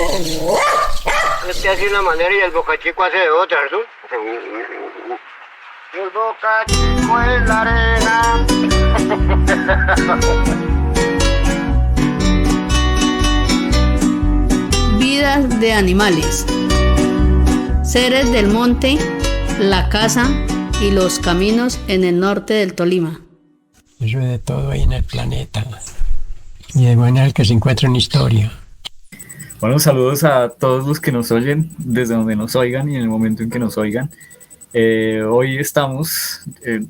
Este hace una manera y el Boca Chico hace de otra, ¿no? El Boca Chico es la arena. Vidas de animales. Seres del monte, la casa y los caminos en el norte del Tolima. Eso es de todo ahí en el planeta. Y de buena el que se encuentra en historia. Bueno, saludos a todos los que nos oyen, desde donde nos oigan y en el momento en que nos oigan. Hoy estamos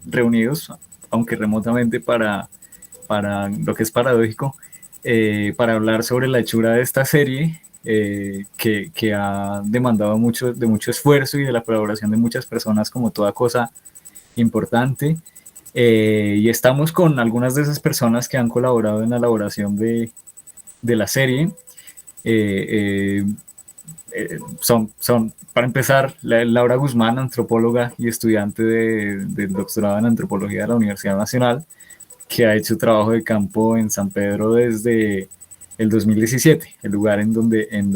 reunidos, aunque remotamente para lo que es paradójico, para hablar sobre la hechura de esta serie que ha demandado de mucho esfuerzo y de la colaboración de muchas personas como toda cosa importante. Y estamos con algunas de esas personas que han colaborado en la elaboración de la serie. Son, para empezar, Laura Guzmán, antropóloga y estudiante del doctorado en antropología de la Universidad Nacional, que ha hecho trabajo de campo en San Pedro desde el 2017, el lugar en donde en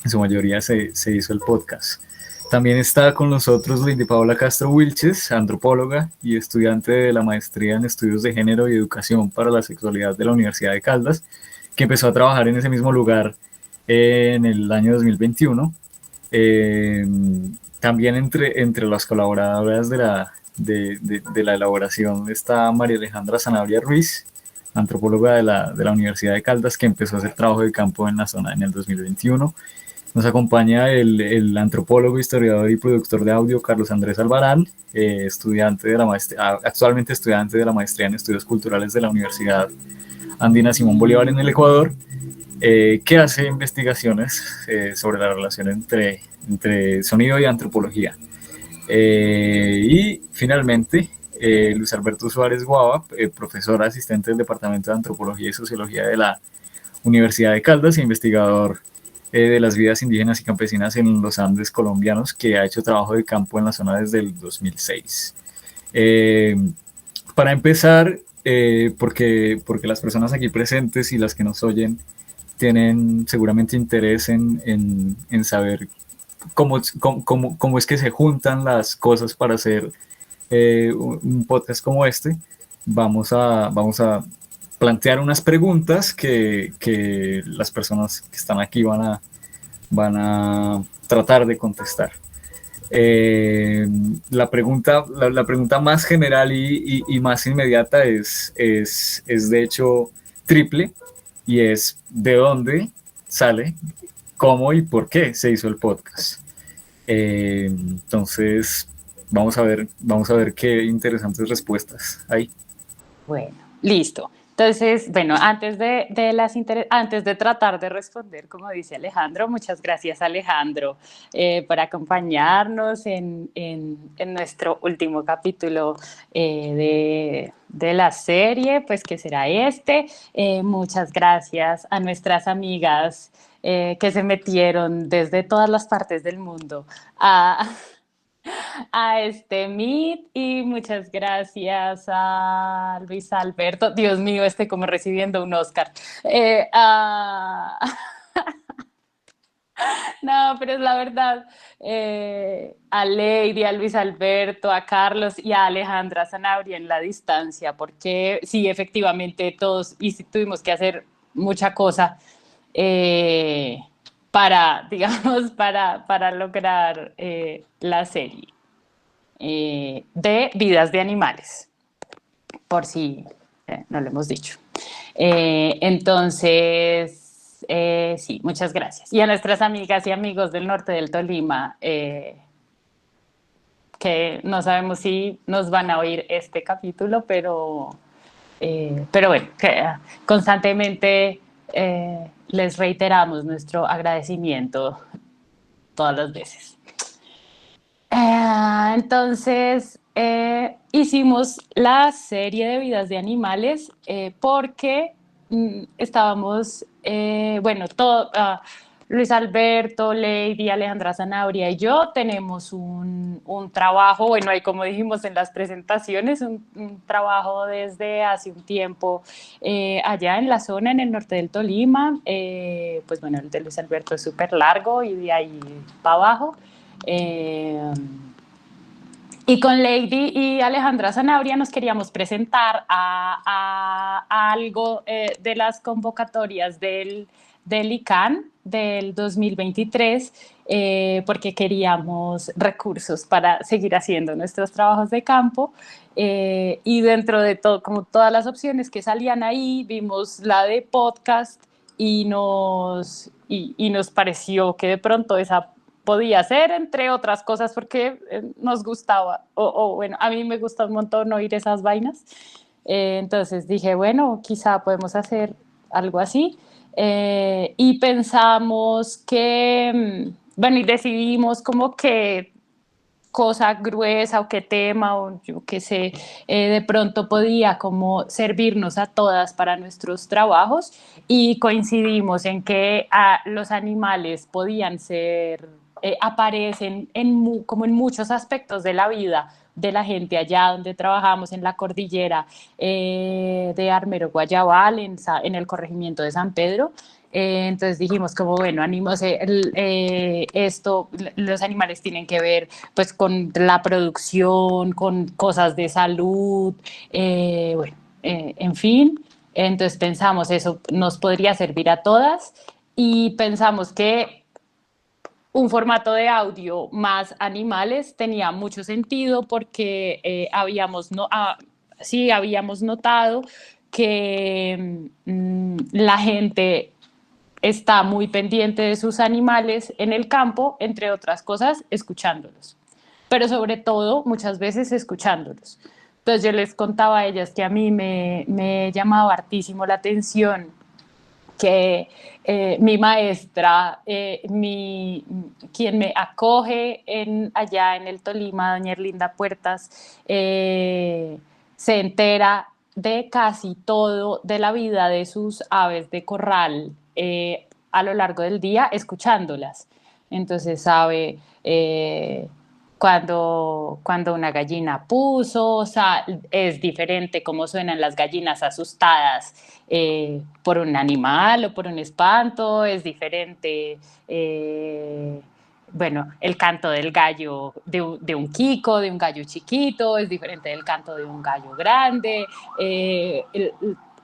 su mayoría se hizo el podcast. También está con nosotros Lindy Paola Castro Wilches, antropóloga y estudiante de la maestría en estudios de género y educación para la sexualidad de la Universidad de Caldas, que empezó a trabajar en ese mismo lugar en el año 2021. También entre las colaboradoras de la elaboración está María Alejandra Sanabria Ruiz, antropóloga de la Universidad de Caldas, que empezó a hacer trabajo de campo en la zona en el 2021. Nos acompaña el antropólogo, historiador y productor de audio Carlos Andrés Albarán, actualmente estudiante de la maestría en estudios culturales de la Universidad Andina Simón Bolívar en el Ecuador, que hace investigaciones sobre la relación entre sonido y antropología. Y finalmente, Luis Alberto Suárez Guava, profesor asistente del Departamento de Antropología y Sociología de la Universidad de Caldas e investigador de las vidas indígenas y campesinas en los Andes colombianos, que ha hecho trabajo de campo en la zona desde el 2006. Para empezar, porque las personas aquí presentes y las que nos oyen tienen seguramente interés en saber cómo es que se juntan las cosas para hacer un podcast como este. Vamos a plantear unas preguntas que las personas que están aquí van a tratar de contestar. La pregunta más general y más inmediata es de hecho triple, y es: ¿de dónde sale, cómo y por qué se hizo el podcast? Entonces vamos a ver qué interesantes respuestas hay. Bueno, listo. Entonces, bueno, antes de tratar de responder, como dice Alejandro, muchas gracias, Alejandro, por acompañarnos en nuestro último capítulo de la serie, pues que será este. Muchas gracias a nuestras amigas que se metieron desde todas las partes del mundo a este Meet, y muchas gracias a Luis Alberto. Dios mío, como recibiendo un Oscar. No, pero es la verdad. A Lady, a Luis Alberto, a Carlos y a Alejandra Sanabria en la distancia, porque sí, efectivamente todos tuvimos que hacer mucha cosa digamos, para lograr la serie de Vidas de Animales, por si no lo hemos dicho. Entonces, sí, muchas gracias. Y a nuestras amigas y amigos del norte del Tolima, que no sabemos si nos van a oír este capítulo, pero bueno, que constantemente les reiteramos nuestro agradecimiento todas las veces. Entonces, hicimos la serie de Vidas de Animales porque estábamos, Luis Alberto, Lady, Alejandra Zanabria y yo tenemos un trabajo, bueno, ahí como dijimos en las presentaciones, un trabajo desde hace un tiempo allá en la zona, en el norte del Tolima. Pues bueno, el de Luis Alberto es súper largo y de ahí para abajo. Y con Lady y Alejandra Zanabria nos queríamos presentar a algo de las convocatorias del ICANN del 2023, porque queríamos recursos para seguir haciendo nuestros trabajos de campo. Y dentro de todo, como todas las opciones que salían ahí, vimos la de podcast y nos pareció que de pronto esa podía ser, entre otras cosas, porque nos gustaba, bueno, a mí me gusta un montón oír esas vainas. Entonces dije, bueno, quizá podemos hacer algo así. Y pensamos que, bueno, y decidimos como que cosa gruesa o qué tema o yo qué sé, de pronto podía como servirnos a todas para nuestros trabajos, y coincidimos en que los animales podían ser, aparecen como en muchos aspectos de la vida de la gente allá donde trabajamos en la cordillera de Armero Guayabal, en el corregimiento de San Pedro. Entonces dijimos como, bueno, esto, los animales tienen que ver pues con la producción, con cosas de salud, bueno, en fin. Entonces pensamos, eso nos podría servir a todas, y pensamos que un formato de audio más animales tenía mucho sentido porque habíamos notado que la gente está muy pendiente de sus animales en el campo, entre otras cosas, escuchándolos, pero sobre todo muchas veces escuchándolos. Entonces yo les contaba a ellas que a mí me llamaba hartísimo la atención que mi maestra, quien me acoge allá en el Tolima, doña Erlinda Puertas, se entera de casi todo de la vida de sus aves de corral a lo largo del día, escuchándolas. Entonces sabe cuando una gallina puso, o sea, es diferente cómo suenan las gallinas asustadas por un animal o por un espanto, es diferente, bueno, el canto del gallo, de un quico, de un gallo chiquito, es diferente del canto de un gallo grande.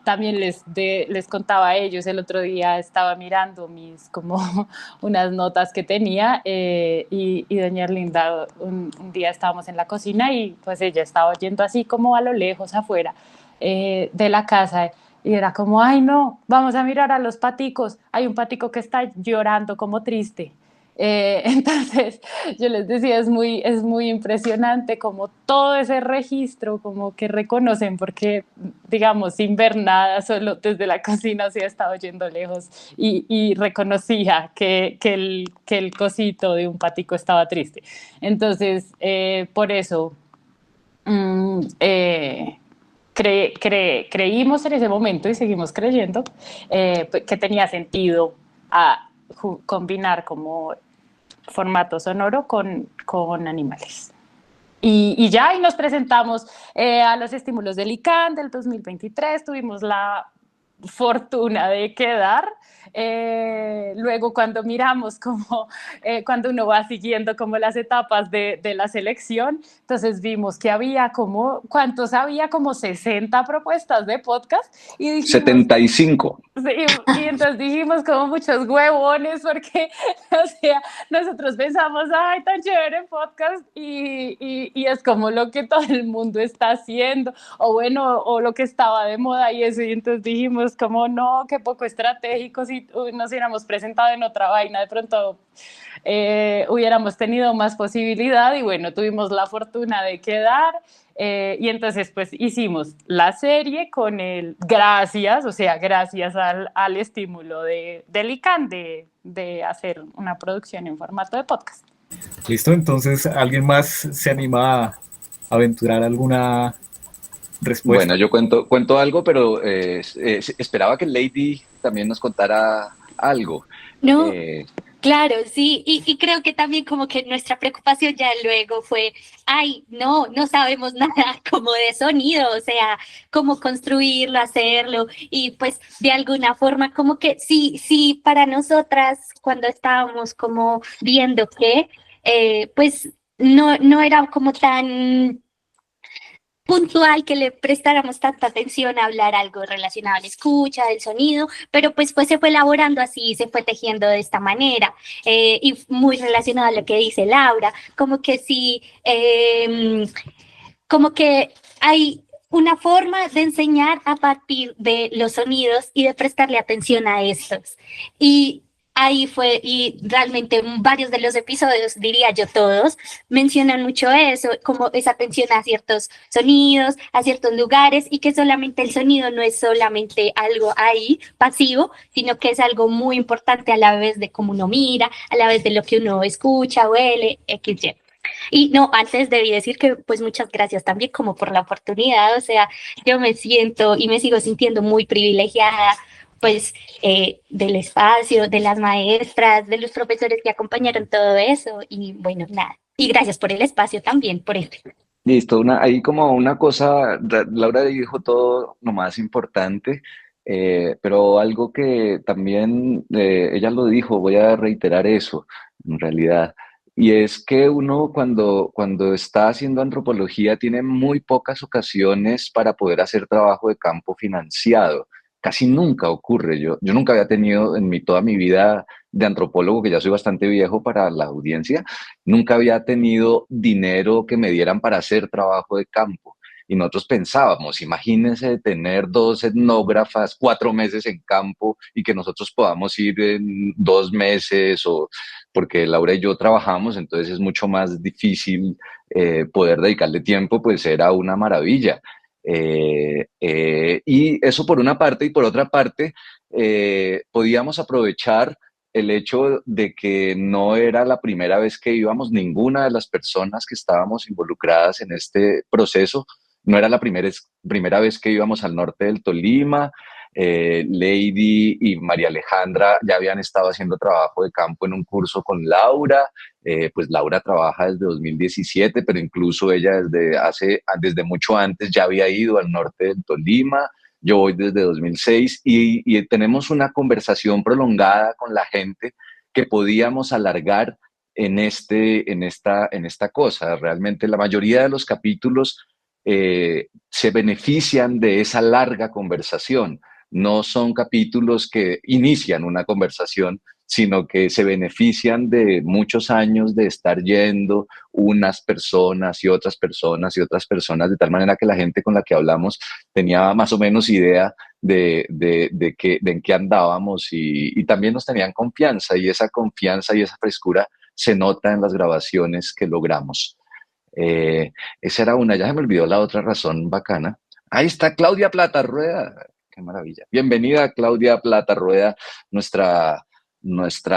También les contaba a ellos, el otro día estaba mirando como unas notas que tenía, y doña Erlinda, un día estábamos en la cocina y pues ella estaba oyendo así como a lo lejos afuera de la casa, y era como, ay no, vamos a mirar a los paticos, hay un patico que está llorando como triste. Entonces yo les decía, es muy impresionante como todo ese registro como que reconocen, porque digamos sin ver nada, solo desde la cocina se ha estado yendo lejos y reconocía que el cosito de un patico estaba triste. Entonces por eso creímos en ese momento y seguimos creyendo que tenía sentido combinar como formato sonoro con animales. Y nos presentamos a los estímulos del ICANN del 2023, tuvimos la fortuna de quedar. Luego cuando miramos cuando uno va siguiendo como las etapas de la selección, entonces vimos que había ¿cuántos había? Como 60 propuestas de podcast, y dijimos, 75. Sí, y entonces dijimos como muchos huevones, porque o sea, nosotros pensamos, ay, tan chévere podcast, y es como lo que todo el mundo está haciendo, o bueno, o lo que estaba de moda y eso, y entonces dijimos como no, qué poco estratégico, si nos hubiéramos presentado en otra vaina, de pronto hubiéramos tenido más posibilidad, y bueno, tuvimos la fortuna de quedar. Y entonces pues hicimos la serie gracias al estímulo del ICANN de hacer una producción en formato de podcast. Listo, entonces, ¿alguien más se anima a aventurar alguna respuesta? Bueno, yo cuento algo, pero esperaba que Lady también nos contara algo. No, Eh, claro, sí, y creo que también como que nuestra preocupación ya luego fue, ay, no sabemos nada como de sonido, o sea, cómo construirlo, hacerlo, y pues de alguna forma como que sí, para nosotras cuando estábamos como viendo que, pues no era como tan puntual que le prestáramos tanta atención a hablar algo relacionado a la escucha, del sonido, pero pues se fue elaborando así, se fue tejiendo de esta manera, y muy relacionado a lo que dice Laura, como que sí, como que hay una forma de enseñar a partir de los sonidos y de prestarle atención a estos. Y ahí fue, y realmente varios de los episodios, diría yo todos, mencionan mucho eso, como esa atención a ciertos sonidos, a ciertos lugares, y que solamente el sonido no es solamente algo ahí pasivo, sino que es algo muy importante a la vez de cómo uno mira, a la vez de lo que uno escucha, huele, XY. Y no, antes debí decir que pues muchas gracias también como por la oportunidad, o sea, yo me siento y me sigo sintiendo muy privilegiada pues del espacio, de las maestras, de los profesores que acompañaron todo eso y bueno, nada. Y gracias por el espacio también, por esto. Listo, ahí como una cosa, Laura dijo todo lo más importante, pero algo que también ella lo dijo, voy a reiterar eso en realidad, y es que uno cuando está haciendo antropología tiene muy pocas ocasiones para poder hacer trabajo de campo financiado. Casi nunca ocurre. Yo nunca había tenido toda mi vida de antropólogo, que ya soy bastante viejo para la audiencia, nunca había tenido dinero que me dieran para hacer trabajo de campo. Y nosotros pensábamos, imagínense tener 2 etnógrafas, 4 meses en campo y que nosotros podamos ir en 2 meses, o porque Laura y yo trabajamos, entonces es mucho más difícil poder dedicarle tiempo, pues era una maravilla. Y eso por una parte, y por otra parte, podíamos aprovechar el hecho de que no era la primera vez que íbamos, ninguna de las personas que estábamos involucradas en este proceso, no era la primera vez que íbamos al norte del Tolima. Lady y María Alejandra ya habían estado haciendo trabajo de campo en un curso con Laura. Pues Laura trabaja desde 2017, pero incluso ella desde mucho antes ya había ido al norte del Tolima. Yo voy desde 2006 y tenemos una conversación prolongada con la gente que podíamos alargar en esta cosa. Realmente la mayoría de los capítulos se benefician de esa larga conversación. No son capítulos que inician una conversación, sino que se benefician de muchos años de estar yendo unas personas y otras personas y otras personas, de tal manera que la gente con la que hablamos tenía más o menos idea de en qué andábamos, y también nos tenían confianza, y esa confianza y esa frescura se nota en las grabaciones que logramos. Esa era una, ya se me olvidó la otra razón bacana. Ahí está Claudia Plata Rueda. Qué maravilla. Bienvenida, Claudia Plata Rueda, nuestra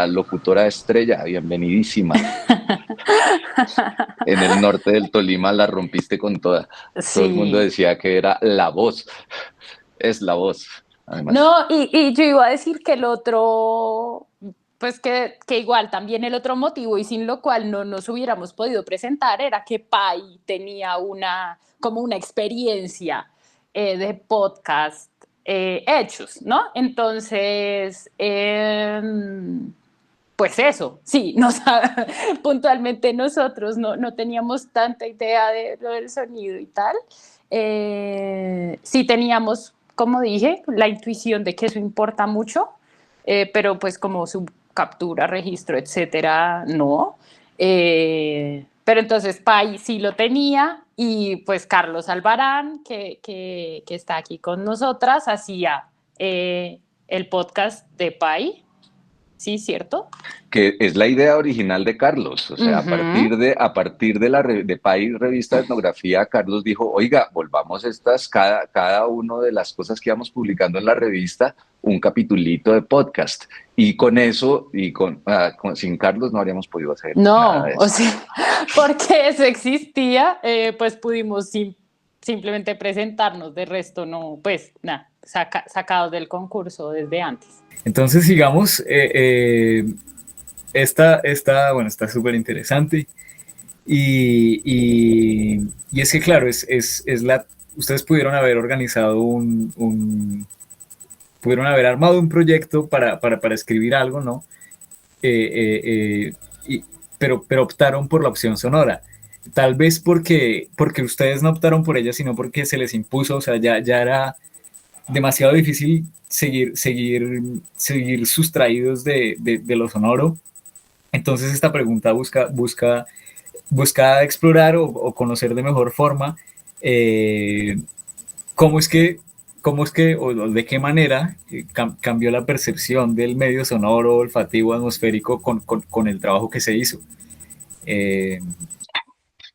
locutora estrella. Bienvenidísima. En el norte del Tolima la rompiste con toda. Sí. Todo el mundo decía que era la voz. Es la voz, además. No, y yo iba a decir que el otro, pues que igual también el otro motivo y sin lo cual no nos hubiéramos podido presentar era que Pai tenía como una experiencia de podcast hechos, ¿no? Entonces, pues eso, sí, puntualmente nosotros no teníamos tanta idea de lo del sonido y tal. Sí teníamos, como dije, la intuición de que eso importa mucho, pero pues como su captura, registro, etcétera, no. Pero entonces Pai sí lo tenía, y pues Carlos Albarán, que está aquí con nosotras, hacía el podcast de Pai, ¿sí, cierto? Que es la idea original de Carlos, o sea, a partir de Pai Revista de Etnografía, Carlos dijo, oiga, volvamos cada una de las cosas que íbamos publicando en la revista, un capitulito de podcast, y con eso, sin Carlos no habríamos podido hacer nada de eso. O sea, porque eso existía, pues pudimos simplemente presentarnos, de resto no, pues nada, sacados del concurso desde antes. Entonces, sigamos, bueno, está súper interesante. Y es que, claro, ustedes pudieron haber organizado pudieron haber armado un proyecto para escribir algo, ¿no? Pero optaron por la opción sonora. Tal vez porque ustedes no optaron por ella, sino porque se les impuso, o sea, ya era demasiado difícil seguir sustraídos de lo sonoro. Entonces esta pregunta busca explorar o conocer de mejor forma cómo es que o de qué manera cambió la percepción del medio sonoro, olfativo, atmosférico con el trabajo que se hizo.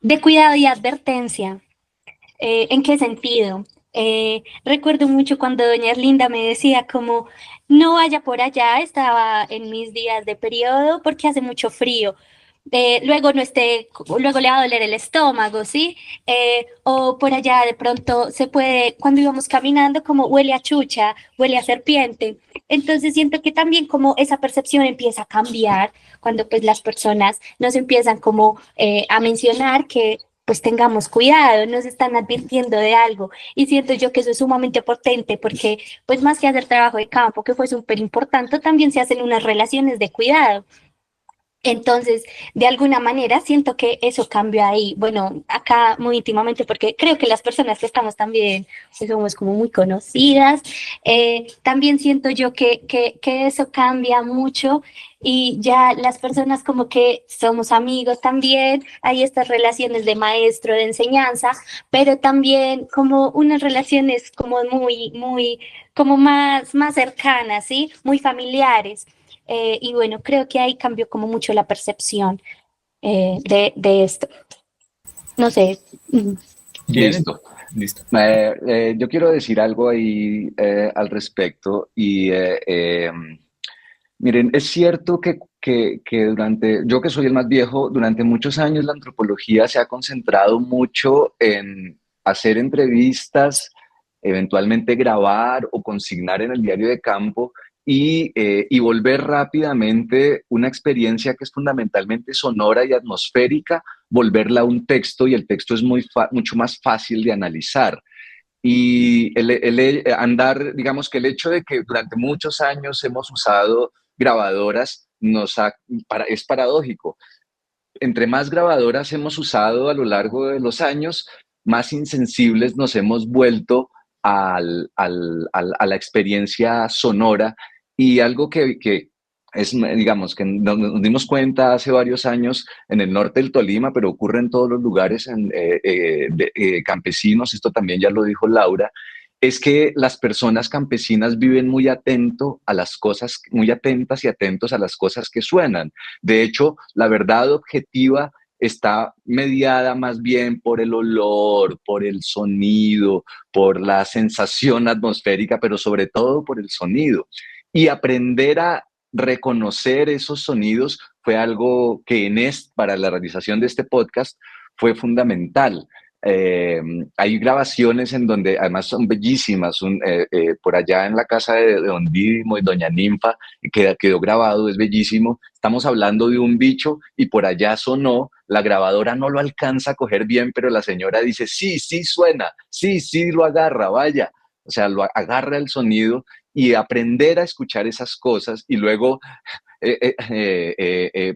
De cuidado y advertencia. ¿En qué sentido? Recuerdo mucho cuando doña Erlinda me decía como, no vaya por allá, estaba en mis días de periodo porque hace mucho frío. Luego luego le va a doler el estómago, ¿sí? O por allá de pronto cuando íbamos caminando, como huele a chucha, huele a serpiente. Entonces siento que también como esa percepción empieza a cambiar cuando pues las personas nos empiezan como a mencionar que pues tengamos cuidado, nos están advirtiendo de algo, y siento yo que eso es sumamente potente porque pues más que hacer trabajo de campo, que fue súper importante, también se hacen unas relaciones de cuidado. Entonces, de alguna manera siento que eso cambió ahí, bueno, acá muy íntimamente, porque creo que las personas que estamos también pues, somos como muy conocidas, también siento yo que eso cambia mucho y ya las personas como que somos amigos también, hay estas relaciones de maestro, de enseñanza, pero también como unas relaciones como muy, como más cercanas, ¿sí? Muy familiares. Y bueno, creo que ahí cambió como mucho la percepción de esto. No sé. Bien, listo. Yo quiero decir algo ahí al respecto y miren, es cierto que yo que soy el más viejo, durante muchos años la antropología se ha concentrado mucho en hacer entrevistas, eventualmente grabar o consignar en el diario de campo y volver rápidamente una experiencia que es fundamentalmente sonora y atmosférica, volverla a un texto, y el texto es mucho más fácil de analizar. Y digamos que el hecho de que durante muchos años hemos usado grabadoras es paradójico. Entre más grabadoras hemos usado a lo largo de los años, más insensibles nos hemos vuelto a la experiencia sonora. Y algo que es, digamos, que nos dimos cuenta hace varios años en el norte del Tolima, pero ocurre en todos los lugares campesinos, esto también ya lo dijo Laura, es que las personas campesinas viven muy atentas y atentos a las cosas que suenan. De hecho, la verdad objetiva está mediada más bien por el olor, por el sonido, por la sensación atmosférica, pero sobre todo por el sonido. Y aprender a reconocer esos sonidos fue algo que para la realización de este podcast fue fundamental. Hay grabaciones en donde además son bellísimas, por allá en la casa de Don Didimo y Doña Ninfa, quedó grabado, es bellísimo. Estamos hablando de un bicho y por allá sonó, la grabadora no lo alcanza a coger bien, pero la señora dice, sí suena, sí lo agarra, vaya. O sea, lo agarra el sonido, y aprender a escuchar esas cosas y luego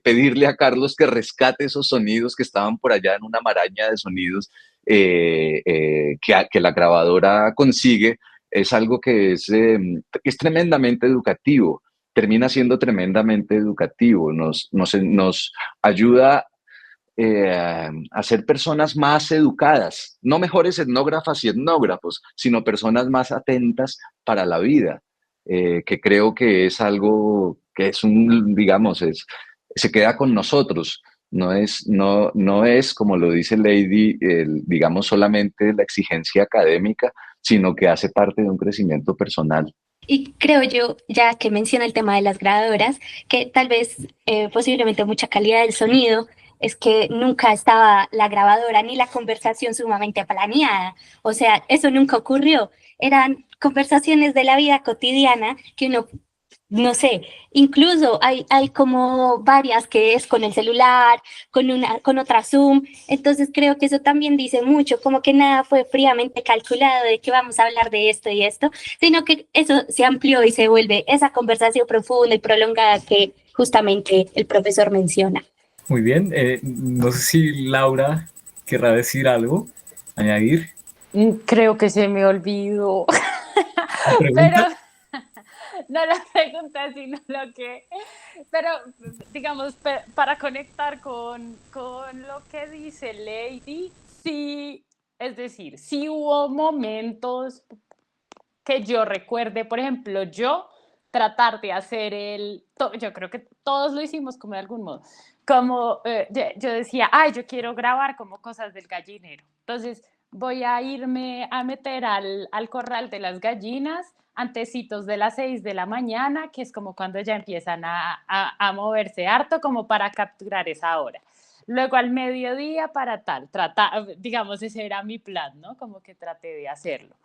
pedirle a Carlos que rescate esos sonidos que estaban por allá en una maraña de sonidos que la grabadora consigue, es algo que es tremendamente educativo, termina siendo tremendamente educativo, nos ayuda a ser personas más educadas, no mejores etnógrafas y etnógrafos, sino personas más atentas para la vida, que creo que es algo que se queda con nosotros. No es como lo dice Lady, digamos, solamente la exigencia académica, sino que hace parte de un crecimiento personal. Y creo yo, ya que menciona el tema de las grabadoras, que tal vez posiblemente mucha calidad del sonido es que nunca estaba la grabadora ni la conversación sumamente planeada. O sea, eso nunca ocurrió. Eran conversaciones de la vida cotidiana que uno, no sé, incluso hay como varias que es con el celular, con otra Zoom. Entonces creo que eso también dice mucho, como que nada fue fríamente calculado de que vamos a hablar de esto y esto, sino que eso se amplió y se vuelve esa conversación profunda y prolongada que justamente el profesor menciona. Muy bien, no sé si Laura querrá decir algo, añadir Creo que se me olvidó, la pero pregunta. no la pregunta, sino lo que, pero digamos, para conectar con lo que dice Lady, sí, es decir, sí hubo momentos que yo recuerde, por ejemplo, yo tratar de hacer yo creo que todos lo hicimos como de algún modo, como yo decía, ay, yo quiero grabar como cosas del gallinero, entonces voy a irme a meter al corral de las gallinas antecitos de las 6 de la mañana, que es como cuando ya empiezan a moverse harto, como para capturar esa hora. Luego al mediodía para tal, digamos, ese era mi plan, ¿no? Como que traté de hacerlo.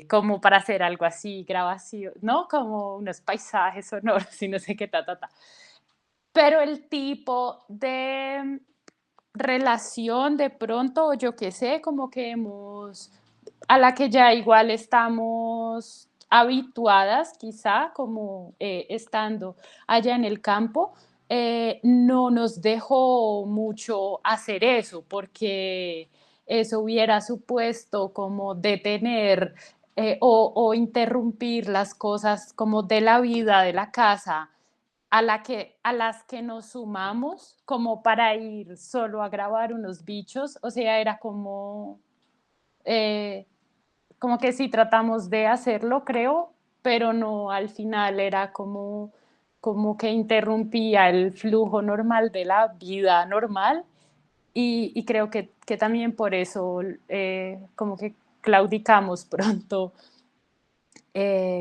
Como para hacer algo así, grabación, ¿no? Como unos paisajes sonoros y no sé qué, ta. Pero el tipo de relación de pronto, yo qué sé, como que a la que ya igual estamos habituadas, quizá, como estando allá en el campo, no nos dejó mucho hacer eso, porque eso hubiera supuesto como detener o interrumpir las cosas como de la vida de la casa a las que nos sumamos como para ir solo a grabar unos bichos, o sea, era eh, como que sí tratamos de hacerlo, creo, pero no, al final era como que interrumpía el flujo normal de la vida normal y creo que también por eso como que claudicamos pronto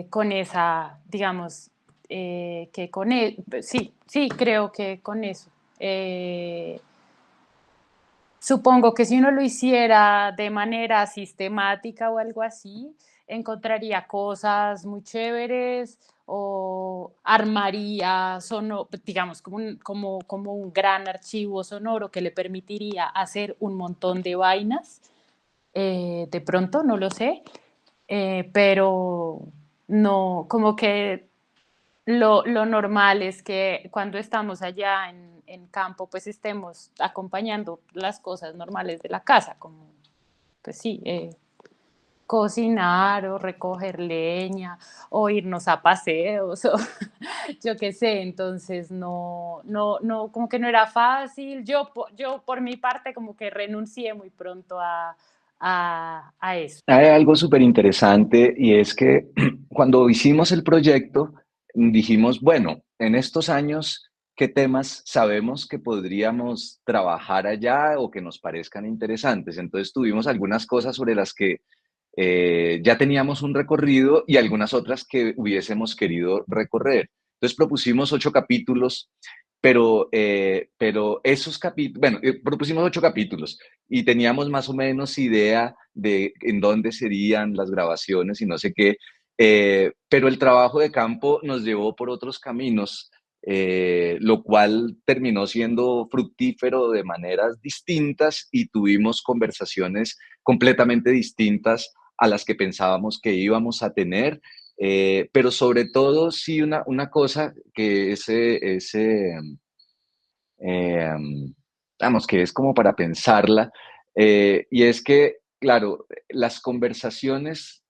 con esa, digamos, que sí, creo que con eso. Supongo que si uno lo hiciera de manera sistemática o algo así, encontraría cosas muy chéveres o armaría, digamos, como un gran archivo sonoro que le permitiría hacer un montón de vainas. De pronto, no lo sé, pero no, como que lo normal es que cuando estamos allá en campo, pues estemos acompañando las cosas normales de la casa, como, pues sí, cocinar o recoger leña o irnos a paseos o yo qué sé, entonces no, como que no era fácil. Yo por mi parte como que renuncié muy pronto a eso. Hay algo súper interesante y es que cuando hicimos el proyecto dijimos, bueno, en estos años, ¿qué temas sabemos que podríamos trabajar allá o que nos parezcan interesantes? Entonces tuvimos algunas cosas sobre las que ya teníamos un recorrido y algunas otras que hubiésemos querido recorrer. Entonces propusimos 8 capítulos, pero esos capítulos, bueno, propusimos 8 capítulos y teníamos más o menos idea de en dónde serían las grabaciones y no sé qué, pero el trabajo de campo nos llevó por otros caminos, lo cual terminó siendo fructífero de maneras distintas y tuvimos conversaciones completamente distintas a las que pensábamos que íbamos a tener, pero sobre todo sí una cosa que vamos, que es como para pensarla, y es que, claro, las conversaciones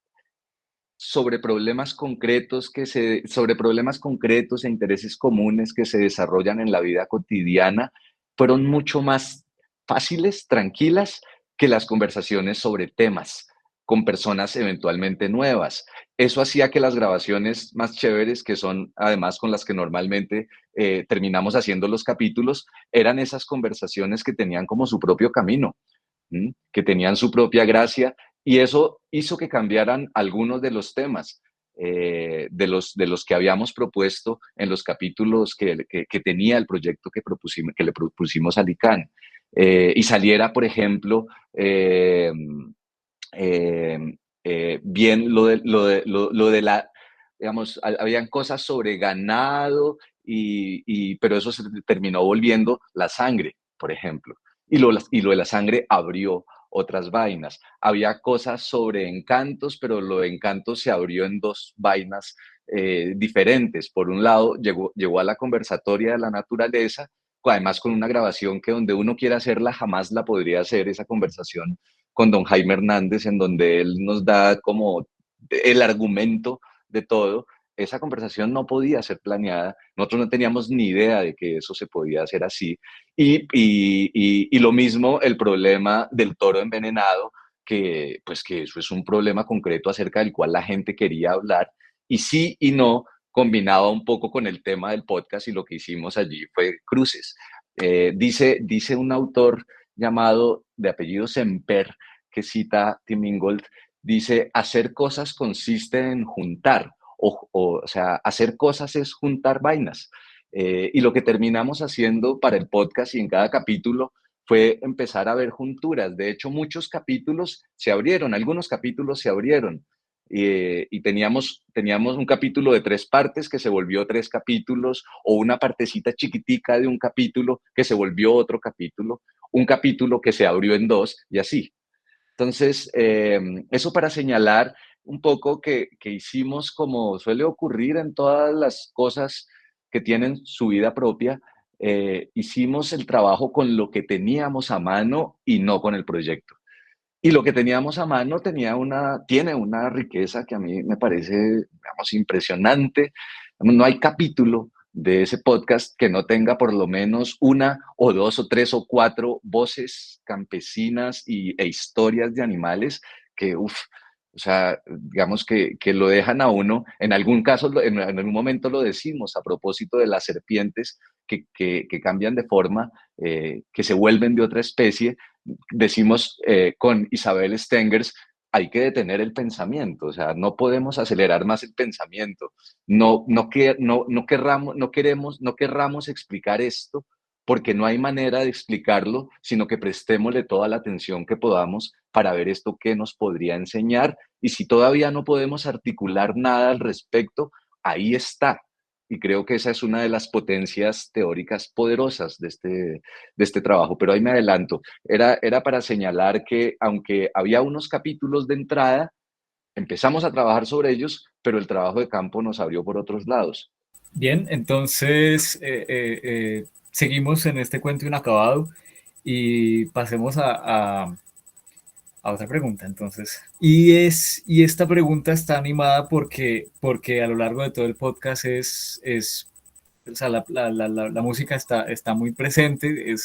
sobre problemas concretos e intereses comunes que se desarrollan en la vida cotidiana fueron mucho más fáciles, tranquilas, que las conversaciones sobre temas con personas eventualmente nuevas. Eso hacía que las grabaciones más chéveres, que son además con las que normalmente terminamos haciendo los capítulos, eran esas conversaciones que tenían como su propio camino, que tenían su propia gracia y eso hizo que cambiaran algunos de los temas. de los que habíamos propuesto en los capítulos que tenía el proyecto que le propusimos a Licán. Y saliera, por ejemplo, bien lo de la, digamos, habían cosas sobre ganado, pero eso se terminó volviendo la sangre, por ejemplo. Y lo de la sangre abrió otras vainas. Había cosas sobre encantos, pero lo de encantos se abrió en dos vainas diferentes. Por un lado, llegó a la conversatoria de la naturaleza, además con una grabación que donde uno quiera hacerla jamás la podría hacer, esa conversación con don Jaime Hernández, en donde él nos da como el argumento de todo. Esa conversación no podía ser planeada, nosotros no teníamos ni idea de que eso se podía hacer así. Y lo mismo el problema del toro envenenado, que eso es un problema concreto acerca del cual la gente quería hablar, y sí y no, combinaba un poco con el tema del podcast, y lo que hicimos allí fue cruces. Dice un autor llamado de apellido Semper, que cita Tim Ingold, dice, hacer cosas consiste en juntar, o sea, hacer cosas es juntar vainas. Y lo que terminamos haciendo para el podcast y en cada capítulo fue empezar a ver junturas. De hecho, muchos capítulos se abrieron, algunos capítulos se abrieron. Y teníamos un capítulo de 3 partes que se volvió 3 capítulos, o una partecita chiquitica de un capítulo que se volvió otro capítulo, un capítulo que se abrió en 2 y así. Entonces, eso para señalar un poco que hicimos, como suele ocurrir en todas las cosas que tienen su vida propia, hicimos el trabajo con lo que teníamos a mano y no con el proyecto. Y lo que teníamos a mano tiene una riqueza que a mí me parece, digamos, impresionante. No hay capítulo de ese podcast que no tenga por lo menos 1 o 2 o 3 o 4 voces campesinas e historias de animales que, o sea, digamos que lo dejan a uno. En algún caso, en algún momento lo decimos a propósito de las serpientes que cambian de forma, que se vuelven de otra especie. Decimos con Isabel Stengers, hay que detener el pensamiento, o sea, no podemos acelerar más el pensamiento. No querramos explicar esto porque no hay manera de explicarlo, sino que prestémosle toda la atención que podamos para ver esto qué nos podría enseñar. Y si todavía no podemos articular nada al respecto, ahí está. Y creo que esa es una de las potencias teóricas poderosas de este trabajo. Pero ahí me adelanto. Era para señalar que, aunque había unos capítulos de entrada, empezamos a trabajar sobre ellos, pero el trabajo de campo nos abrió por otros lados. Bien, entonces seguimos en este cuento inacabado y pasemos a otra pregunta, entonces. Y esta pregunta está animada porque a lo largo de todo el podcast o sea, la música está muy presente,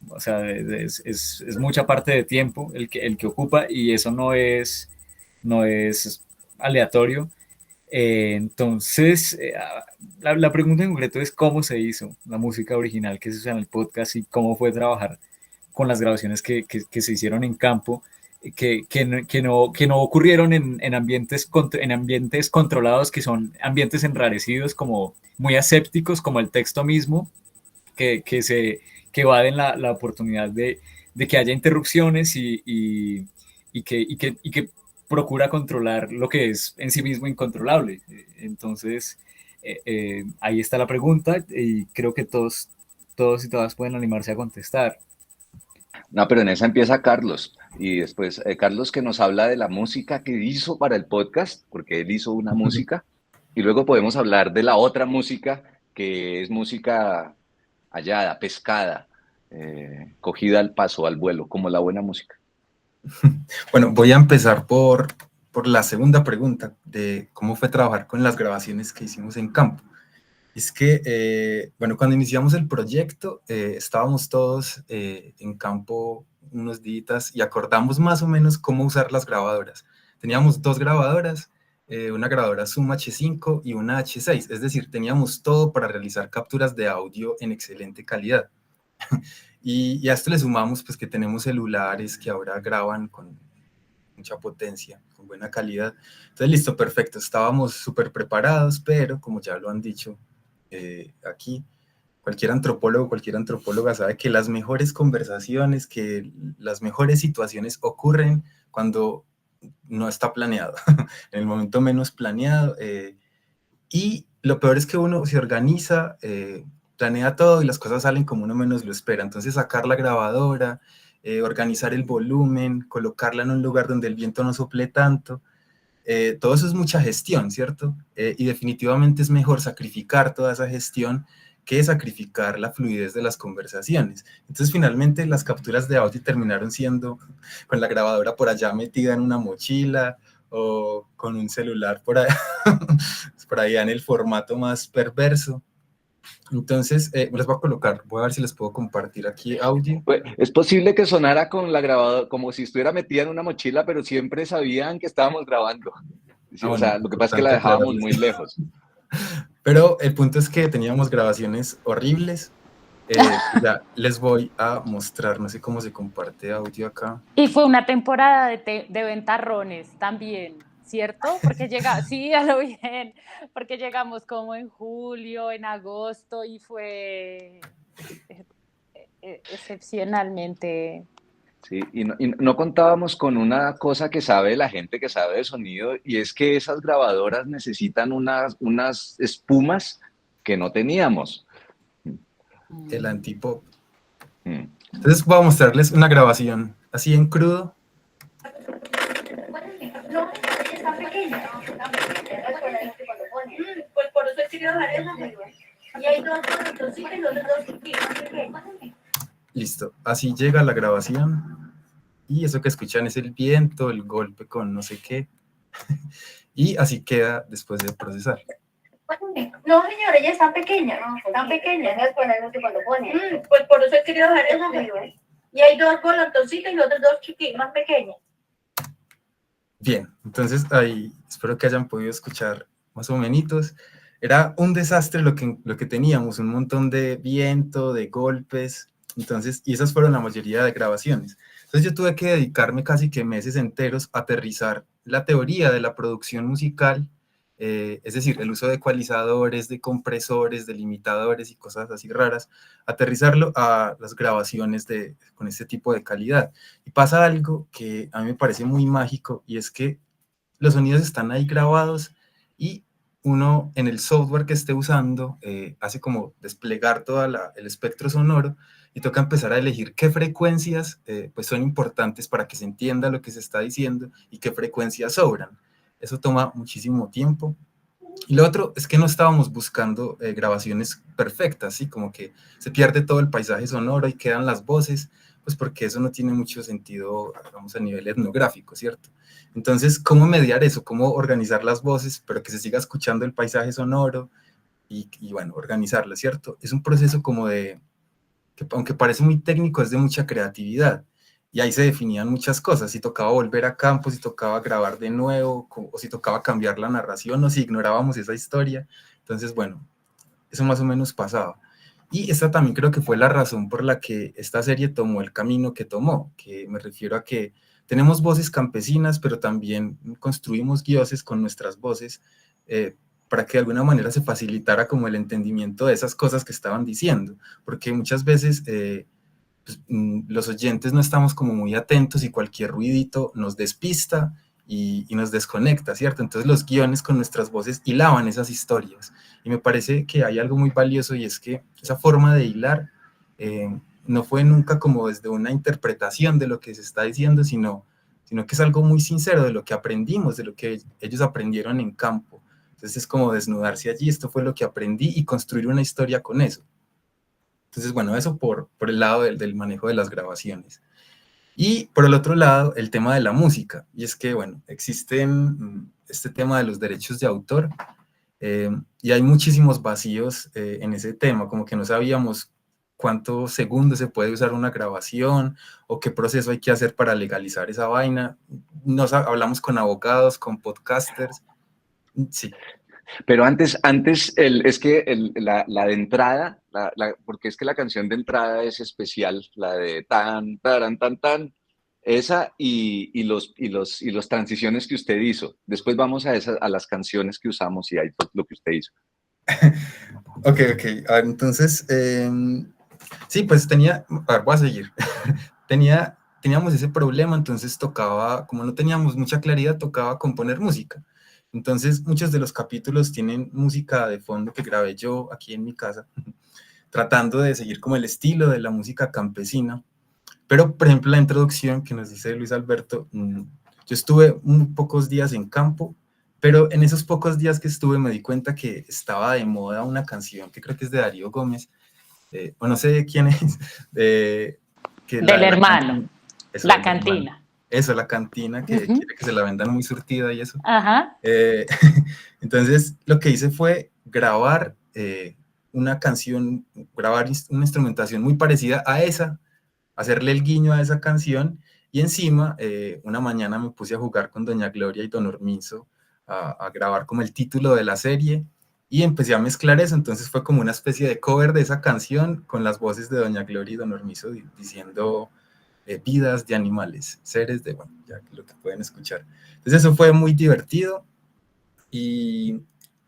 o sea, es mucha parte de tiempo el que ocupa, y eso no es aleatorio. Entonces, la pregunta en concreto es cómo se hizo la música original que se usa en el podcast y cómo fue trabajar con las grabaciones que se hicieron en campo, que no ocurrieron en ambientes controlados, que son ambientes enrarecidos, como muy asépticos, como el texto mismo, que evaden la oportunidad de que haya interrupciones y que procura controlar lo que es en sí mismo incontrolable. Entonces, ahí está la pregunta, y creo que todos y todas pueden animarse a contestar. No, pero en esa empieza Carlos, y después Carlos, que nos habla de la música que hizo para el podcast, porque él hizo una música, y luego podemos hablar de la otra música, que es música hallada, pescada, cogida al paso, al vuelo, como la buena música. Bueno, voy a empezar por la segunda pregunta de cómo fue trabajar con las grabaciones que hicimos en campo. Es que, bueno, cuando iniciamos el proyecto, estábamos todos en campo unos días y acordamos más o menos cómo usar las grabadoras. Teníamos 2 grabadoras, una grabadora Zoom H5 y una H6, es decir, teníamos todo para realizar capturas de audio en excelente calidad. Y a esto le sumamos pues que tenemos celulares que ahora graban con mucha potencia, con buena calidad. Entonces, listo, perfecto, estábamos súper preparados, pero como ya lo han dicho aquí, cualquier antropólogo, cualquier antropóloga sabe que las mejores conversaciones, que las mejores situaciones ocurren cuando no está planeado, en el momento menos planeado, y lo peor es que uno se organiza, planea todo y las cosas salen como uno menos lo espera. Entonces sacar la grabadora, organizar el volumen, colocarla en un lugar donde el viento no sople tanto, todo eso es mucha gestión, ¿cierto? Y definitivamente es mejor sacrificar toda esa gestión que sacrificar la fluidez de las conversaciones. Entonces finalmente las capturas de audio terminaron siendo con la grabadora por allá metida en una mochila o con un celular por allá en el formato más perverso. Entonces, les voy a colocar, voy a ver si les puedo compartir aquí audio. Pues, es posible que sonara con la grabadora, como si estuviera metida en una mochila, pero siempre sabían que estábamos grabando. Sí, o sea, lo que pasa es que la dejábamos muy lejos. Pero el punto es que teníamos grabaciones horribles. Ya les voy a mostrar, no sé cómo se comparte audio acá. Y fue una temporada de ventarrones también, ¿cierto? Porque sí, a lo bien, porque llegamos como en julio, en agosto y fue excepcionalmente. Sí, y no contábamos con una cosa que sabe la gente que sabe de sonido, y es que esas grabadoras necesitan unas espumas que no teníamos. El antipop. Entonces voy a mostrarles una grabación así en crudo. No, está pequeña. Pues por eso he querido dar eso. Y hay dos conectorcitos y los dos chiquitos pequeños. Listo, así llega la grabación. Y eso que escuchan es el viento, el golpe con no sé qué. Y así queda después de procesar. No, señora, ella está pequeña. Tan pequeña. Pues por eso he querido dar eso. Y hay dos conectorcitos y los dos chiquitos más pequeños. Bien, entonces ahí espero que hayan podido escuchar más o menos. Era un desastre lo que teníamos, un montón de viento, de golpes, entonces, y esas fueron la mayoría de grabaciones. Entonces yo tuve que dedicarme casi que meses enteros a aterrizar la teoría de la producción musical, es decir, el uso de ecualizadores, de compresores, de limitadores y cosas así raras, aterrizarlo a las grabaciones con este tipo de calidad. Y pasa algo que a mí me parece muy mágico, y es que los sonidos están ahí grabados y uno en el software que esté usando hace como desplegar todo el espectro sonoro y toca empezar a elegir qué frecuencias pues son importantes para que se entienda lo que se está diciendo y qué frecuencias sobran. Eso toma muchísimo tiempo. Y lo otro es que no estábamos buscando grabaciones perfectas, ¿sí? Como que se pierde todo el paisaje sonoro y quedan las voces, pues porque eso no tiene mucho sentido, digamos, a nivel etnográfico, ¿cierto? Entonces, ¿cómo mediar eso? ¿Cómo organizar las voces, pero que se siga escuchando el paisaje sonoro? Y bueno, organizarla, ¿cierto? Es un proceso como que aunque parece muy técnico, es de mucha creatividad. Y ahí se definían muchas cosas, si tocaba volver a campo, si tocaba grabar de nuevo, o si tocaba cambiar la narración, o si ignorábamos esa historia. Entonces, bueno, eso más o menos pasaba. Y esta también creo que fue la razón por la que esta serie tomó el camino que tomó, que me refiero a que tenemos voces campesinas, pero también construimos guioses con nuestras voces para que de alguna manera se facilitara como el entendimiento de esas cosas que estaban diciendo, porque muchas veces pues, los oyentes no estamos como muy atentos y cualquier ruidito nos despista y nos desconecta, ¿cierto? Entonces los guiones con nuestras voces hilaban esas historias y me parece que hay algo muy valioso, y es que esa forma de hilar no fue nunca como desde una interpretación de lo que se está diciendo, sino que es algo muy sincero de lo que aprendimos, de lo que ellos aprendieron en campo. Entonces es como desnudarse allí, esto fue lo que aprendí, y construir una historia con eso. Entonces, bueno, eso por el lado del manejo de las grabaciones. Y por el otro lado, el tema de la música. Y es que, bueno, existen este tema de los derechos de autor y hay muchísimos vacíos en ese tema, como que no sabíamos cuántos segundos se puede usar una grabación o qué proceso hay que hacer para legalizar esa vaina. Hablamos con abogados, con podcasters. Sí. Pero antes es que la de entrada, porque es que la canción de entrada es especial, la de tan, taran, tan, tan, Esa y los transiciones que usted hizo. Después vamos a las canciones que usamos y ahí fue lo que usted hizo. Ok, ok. A ver, entonces, sí, pues a ver, voy a seguir. Teníamos ese problema, entonces tocaba, como no teníamos mucha claridad, tocaba componer música. Entonces, muchos de los capítulos tienen música de fondo que grabé yo aquí en mi casa, tratando de seguir como el estilo de la música campesina. Pero, por ejemplo, la introducción que nos dice Luis Alberto, yo estuve pocos días en campo, pero en esos pocos días que estuve me di cuenta que estaba de moda una canción que creo que es de Darío Gómez, o no sé quién es, Del hermano, eso, la del hermano. cantina. Eso, la cantina, que quiere que se la vendan muy surtida y eso. Ajá. Entonces, lo que hice fue grabar una canción, grabar una instrumentación muy parecida a esa, hacerle el guiño a esa canción, y encima, una mañana me puse a jugar con Doña Gloria y Don Orminzo, a grabar como el título de la serie, y empecé a mezclar eso. Entonces fue como una especie de cover de esa canción con las voces de Doña Gloria y Don Orminzo diciendo vidas de animales, seres de, bueno, ya lo que pueden escuchar. Entonces eso fue muy divertido, y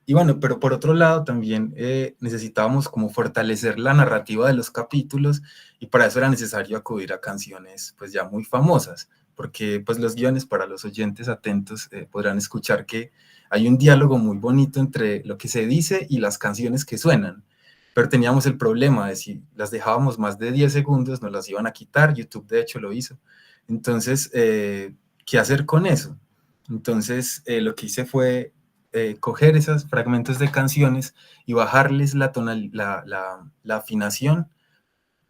bueno, pero por otro lado también necesitábamos como fortalecer la narrativa de los capítulos, y para eso era necesario acudir a canciones pues ya muy famosas, porque pues los guiones, para los oyentes atentos, podrán escuchar que hay un diálogo muy bonito entre lo que se dice y las canciones que suenan, pero teníamos el problema de si las dejábamos más de 10 segundos nos las iban a quitar. YouTube de hecho lo hizo. Entonces, ¿qué hacer con eso? Entonces, lo que hice fue coger esos fragmentos de canciones y bajarles la afinación,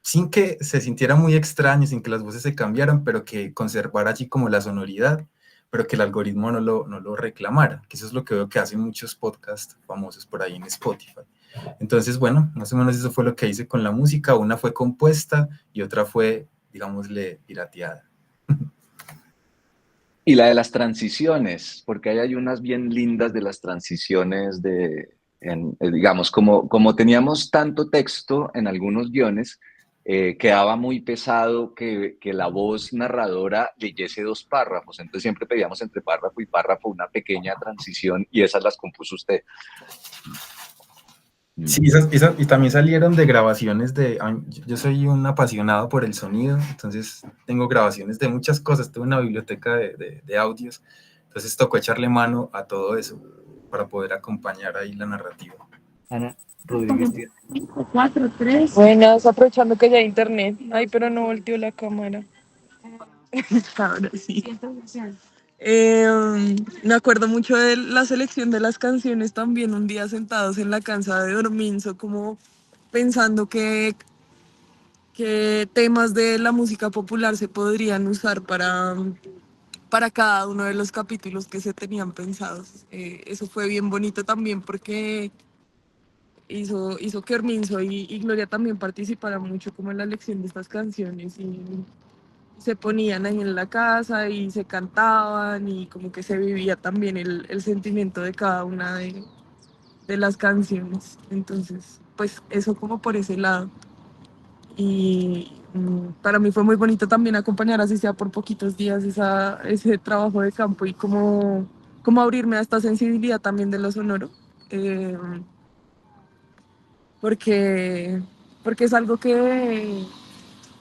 sin que se sintiera muy extraño, sin que las voces se cambiaran, pero que conservara allí como la sonoridad, pero que el algoritmo no lo reclamara, que eso es lo que veo que hacen muchos podcasts famosos por ahí en Spotify. Entonces, bueno, más o menos eso fue lo que hice con la música. Una fue compuesta y otra fue, digámosle, pirateada. Y la de las transiciones, porque ahí hay unas bien lindas de las transiciones digamos, como teníamos tanto texto en algunos guiones, quedaba muy pesado que la voz narradora leyese dos párrafos, entonces siempre pedíamos entre párrafo y párrafo una pequeña transición y esas las compuso usted. Sí, y también salieron de grabaciones yo soy un apasionado por el sonido, entonces tengo grabaciones de muchas cosas, tengo una biblioteca de audios, entonces tocó echarle mano a todo eso para poder acompañar ahí la narrativa. Ana Rodríguez. 4, 3. Buenas, aprovechando que ya hay internet. Ay, pero no volteó la cámara. Ahora sí. Me acuerdo mucho de la selección de las canciones también, un día sentados en la casa de Orminzo, como pensando qué temas de la música popular se podrían usar para cada uno de los capítulos que se tenían pensados. Eso fue bien bonito también porque hizo que Orminzo y Gloria también participaran mucho como en la elección de estas canciones, y se ponían ahí en la casa y se cantaban, y como que se vivía también el sentimiento de cada una de las canciones. Entonces, pues eso como por ese lado. Y para mí fue muy bonito también acompañar, así sea por poquitos días, ese trabajo de campo, y como abrirme a esta sensibilidad también de lo sonoro. Porque es algo que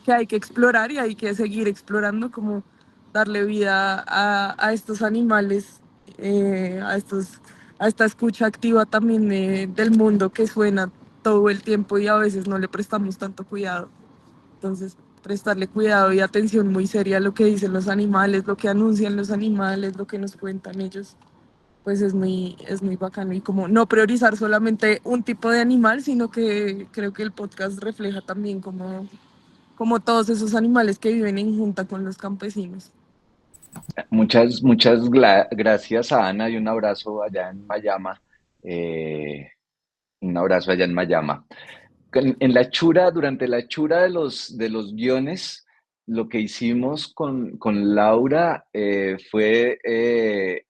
hay que explorar y hay que seguir explorando, como darle vida a estos animales, a esta escucha activa también del mundo que suena todo el tiempo y a veces no le prestamos tanto cuidado. Entonces, prestarle cuidado y atención muy seria a lo que dicen los animales, lo que anuncian los animales, lo que nos cuentan ellos, pues es muy bacano, y como no priorizar solamente un tipo de animal, sino que creo que el podcast refleja también como todos esos animales que viven en junta con los campesinos. Muchas gracias a Ana y un abrazo allá en Mayama. Un abrazo allá en Mayama. En la hechura, durante la hechura de los guiones, lo que hicimos con Laura fue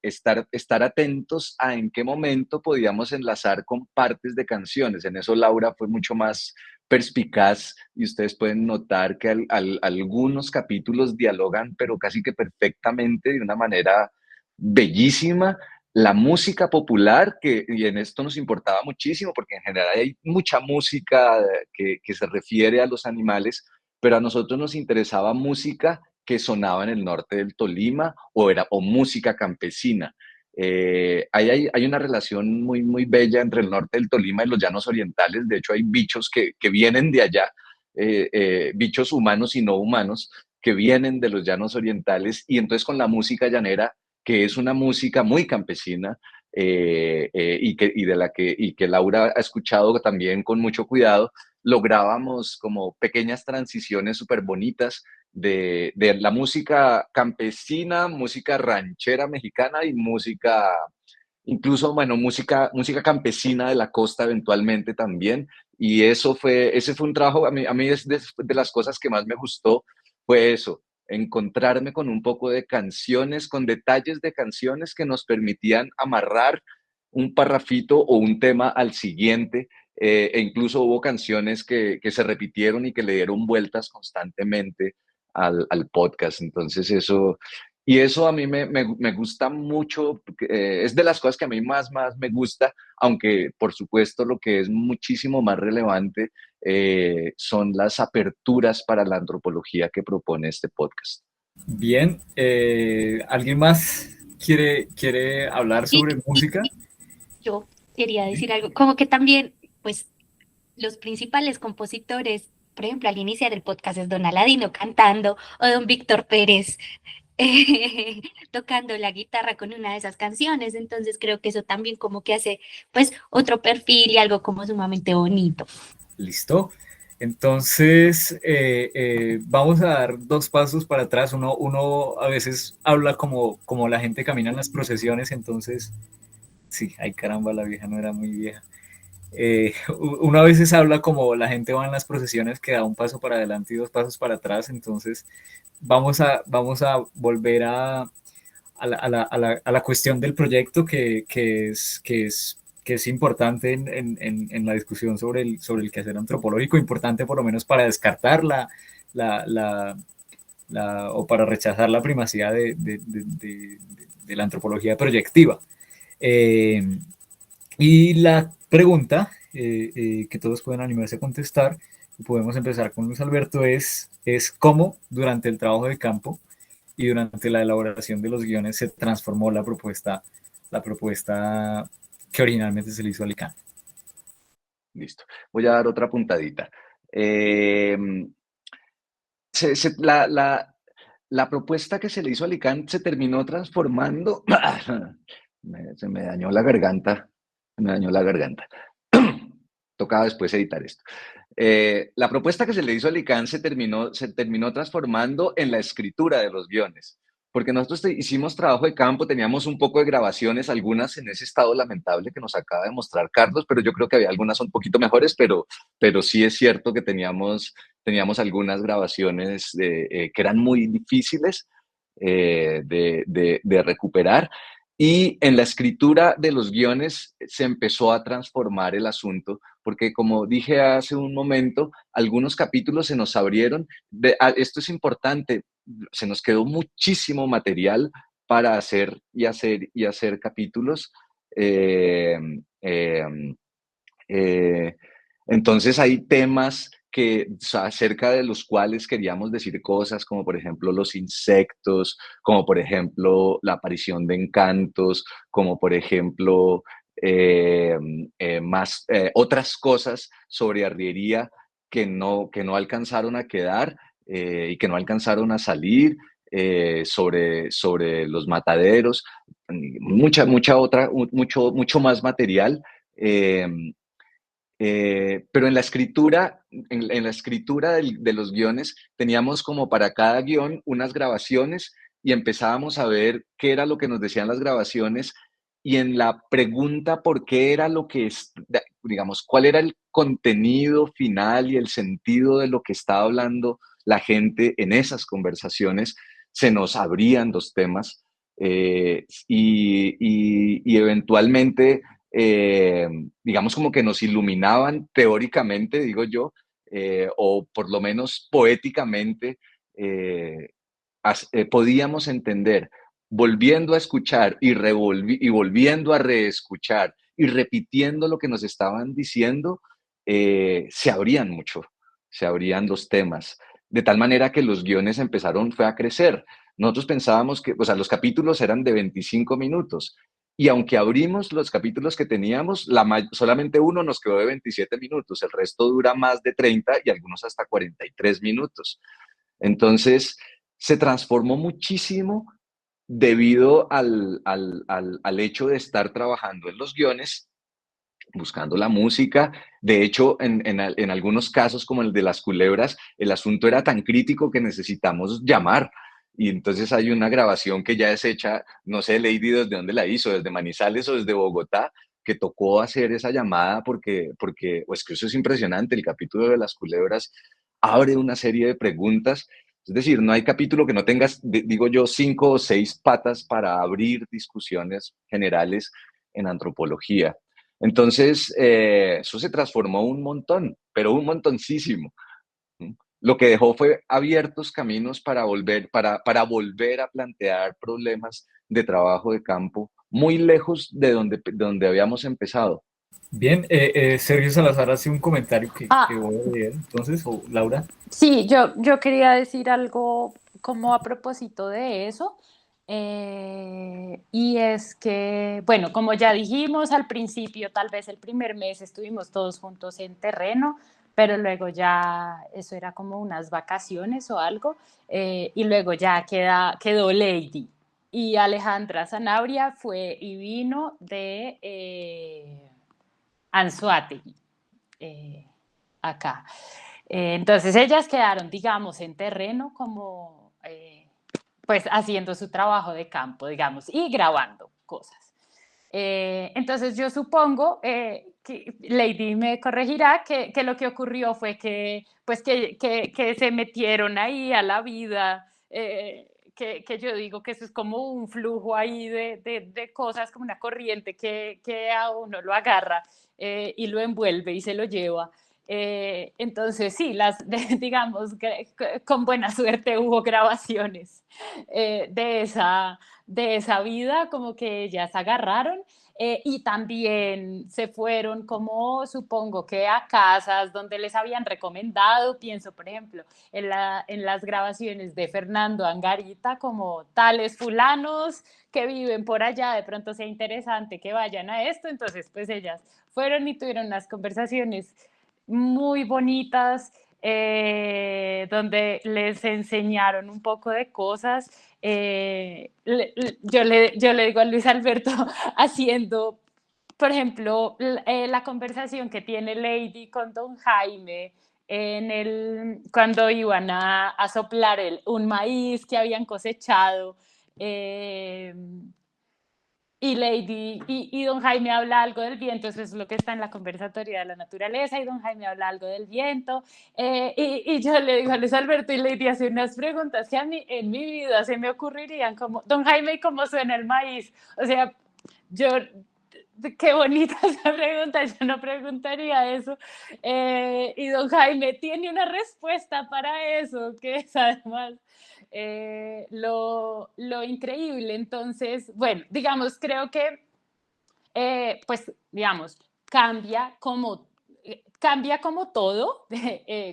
estar atentos a en qué momento podíamos enlazar con partes de canciones. En eso Laura fue mucho más perspicaz y ustedes pueden notar que algunos capítulos dialogan, pero casi que perfectamente, de una manera bellísima. La música popular, y en esto nos importaba muchísimo, porque en general hay mucha música que se refiere a los animales, pero a nosotros nos interesaba música que sonaba en el norte del Tolima o música campesina. Hay una relación muy, muy bella entre el norte del Tolima y los llanos orientales. De hecho, hay bichos que vienen de allá, bichos humanos y no humanos, que vienen de los llanos orientales. Y entonces con la música llanera, que es una música muy campesina, y que Laura ha escuchado también con mucho cuidado, lográbamos como pequeñas transiciones súper bonitas de la música campesina, música ranchera mexicana y música, incluso, bueno, música campesina de la costa eventualmente también. Y ese fue un trabajo, a mí es de las cosas que más me gustó, fue eso, encontrarme con un poco de canciones, con detalles de canciones que nos permitían amarrar un parrafito o un tema al siguiente, e incluso hubo canciones que se repitieron y que le dieron vueltas constantemente al podcast. Entonces eso a mí me gusta mucho, es de las cosas que a mí más me gusta, aunque por supuesto lo que es muchísimo más relevante son las aperturas para la antropología que propone este podcast. Bien, ¿alguien más quiere hablar sobre música? Yo quería decir algo, como que también, pues, los principales compositores, por ejemplo, al iniciar el podcast es Don Aladino cantando o Don Víctor Pérez tocando la guitarra con una de esas canciones, entonces creo que eso también como que hace, pues, otro perfil y algo como sumamente bonito. Listo. Entonces, vamos a dar 2 pasos para atrás. Uno a veces habla como la gente camina en las procesiones, entonces, sí, ay caramba, la vieja no era muy vieja. Uno a veces habla como la gente va en las procesiones, que da un paso para adelante y 2 pasos para atrás, entonces vamos a volver a la cuestión del proyecto que es importante en la discusión sobre el quehacer antropológico, importante por lo menos para descartar o para rechazar la primacía de la antropología proyectiva. Y la pregunta que todos pueden animarse a contestar, y podemos empezar con Luis Alberto, es cómo durante el trabajo de campo y durante la elaboración de los guiones se transformó la propuesta que originalmente se le hizo a Licán. Listo. Voy a dar otra puntadita. La propuesta que se le hizo a Licán se terminó transformando. Se me dañó la garganta. Tocaba después editar esto. La propuesta que se le hizo a Licán se terminó transformando en la escritura de los guiones, porque nosotros hicimos trabajo de campo, teníamos un poco de grabaciones, algunas en ese estado lamentable que nos acaba de mostrar Carlos, pero yo creo que había algunas un poquito mejores, pero sí es cierto que teníamos algunas grabaciones que eran muy difíciles de recuperar. Y en la escritura de los guiones se empezó a transformar el asunto, porque como dije hace un momento, algunos capítulos se nos abrieron. Esto es importante, se nos quedó muchísimo material para hacer capítulos. Entonces hay temas acerca de los cuales queríamos decir cosas, como por ejemplo los insectos, como por ejemplo la aparición de encantos, como por ejemplo otras cosas sobre arriería que no alcanzaron a quedar y que no alcanzaron a salir, sobre los mataderos, mucho más material. Pero en la escritura, de los guiones, teníamos como para cada guión unas grabaciones y empezábamos a ver qué era lo que nos decían las grabaciones, y en la pregunta por qué era lo que es, digamos, cuál era el contenido final y el sentido de lo que estaba hablando la gente en esas conversaciones, se nos abrían los temas y eventualmente digamos como que nos iluminaban teóricamente, digo yo, o por lo menos poéticamente podíamos entender, volviendo a escuchar y volviendo a reescuchar y repitiendo lo que nos estaban diciendo, se abrían mucho, se abrían los temas, de tal manera que los guiones fue a crecer. Nosotros pensábamos que, o sea, los capítulos eran de 25 minutos, y aunque abrimos los capítulos que teníamos, solamente uno nos quedó de 27 minutos, el resto dura más de 30 y algunos hasta 43 minutos. Entonces, se transformó muchísimo debido al hecho de estar trabajando en los guiones, buscando la música. De hecho, en algunos casos, como el de las culebras, el asunto era tan crítico que necesitamos llamar. Y entonces hay una grabación que ya es hecha, no sé, Lady, ¿desde dónde la hizo? ¿Desde Manizales o desde Bogotá? Que tocó hacer esa llamada porque es que eso es impresionante. El capítulo de las culebras abre una serie de preguntas. Es decir, no hay capítulo que no tengas, digo yo, 5 o 6 patas para abrir discusiones generales en antropología. Entonces, eso se transformó un montón, pero un montoncísimo. Lo que dejó fue abiertos caminos para volver a plantear problemas de trabajo de campo muy lejos de donde habíamos empezado. Bien, Sergio Salazar hace un comentario que voy a leer, entonces, o Laura. Sí, yo quería decir algo como a propósito de eso, y es que, bueno, como ya dijimos al principio, tal vez el primer mes estuvimos todos juntos en terreno, pero luego ya eso era como unas vacaciones o algo, y luego ya quedó Lady. Y Alejandra Sanabria fue y vino de Anzoátegui, acá. Entonces ellas quedaron, digamos, en terreno como pues haciendo su trabajo de campo, digamos, y grabando cosas. Entonces yo supongo que Lady me corregirá que lo que ocurrió fue que, pues que se metieron ahí a la vida, que yo digo que eso es como un flujo ahí de cosas, como una corriente que a uno lo agarra y lo envuelve y se lo lleva. Entonces sí, digamos que con buena suerte hubo grabaciones de esa vida, como que ellas agarraron, y también se fueron como supongo que a casas donde les habían recomendado, pienso por ejemplo en las grabaciones de Fernando Angarita, como tales fulanos que viven por allá, de pronto sea interesante que vayan a esto. Entonces pues ellas fueron y tuvieron unas conversaciones muy bonitas, donde les enseñaron un poco de cosas. Yo le digo a Luis Alberto, haciendo, por ejemplo, la conversación que tiene Lady con don Jaime cuando iban a soplar un maíz que habían cosechado. Y Lady y don Jaime habla algo del viento, eso es lo que está en la conversatoria de la naturaleza, y don Jaime habla algo del viento, y yo le digo a Luis Alberto, y Lady hace unas preguntas que a mí en mi vida se me ocurrirían, como, don Jaime, ¿y cómo suena el maíz? O sea, qué bonita esa pregunta, yo no preguntaría eso, y don Jaime tiene una respuesta para eso, que es además lo increíble. Entonces, bueno, digamos, creo que, pues, digamos, cambia como todo,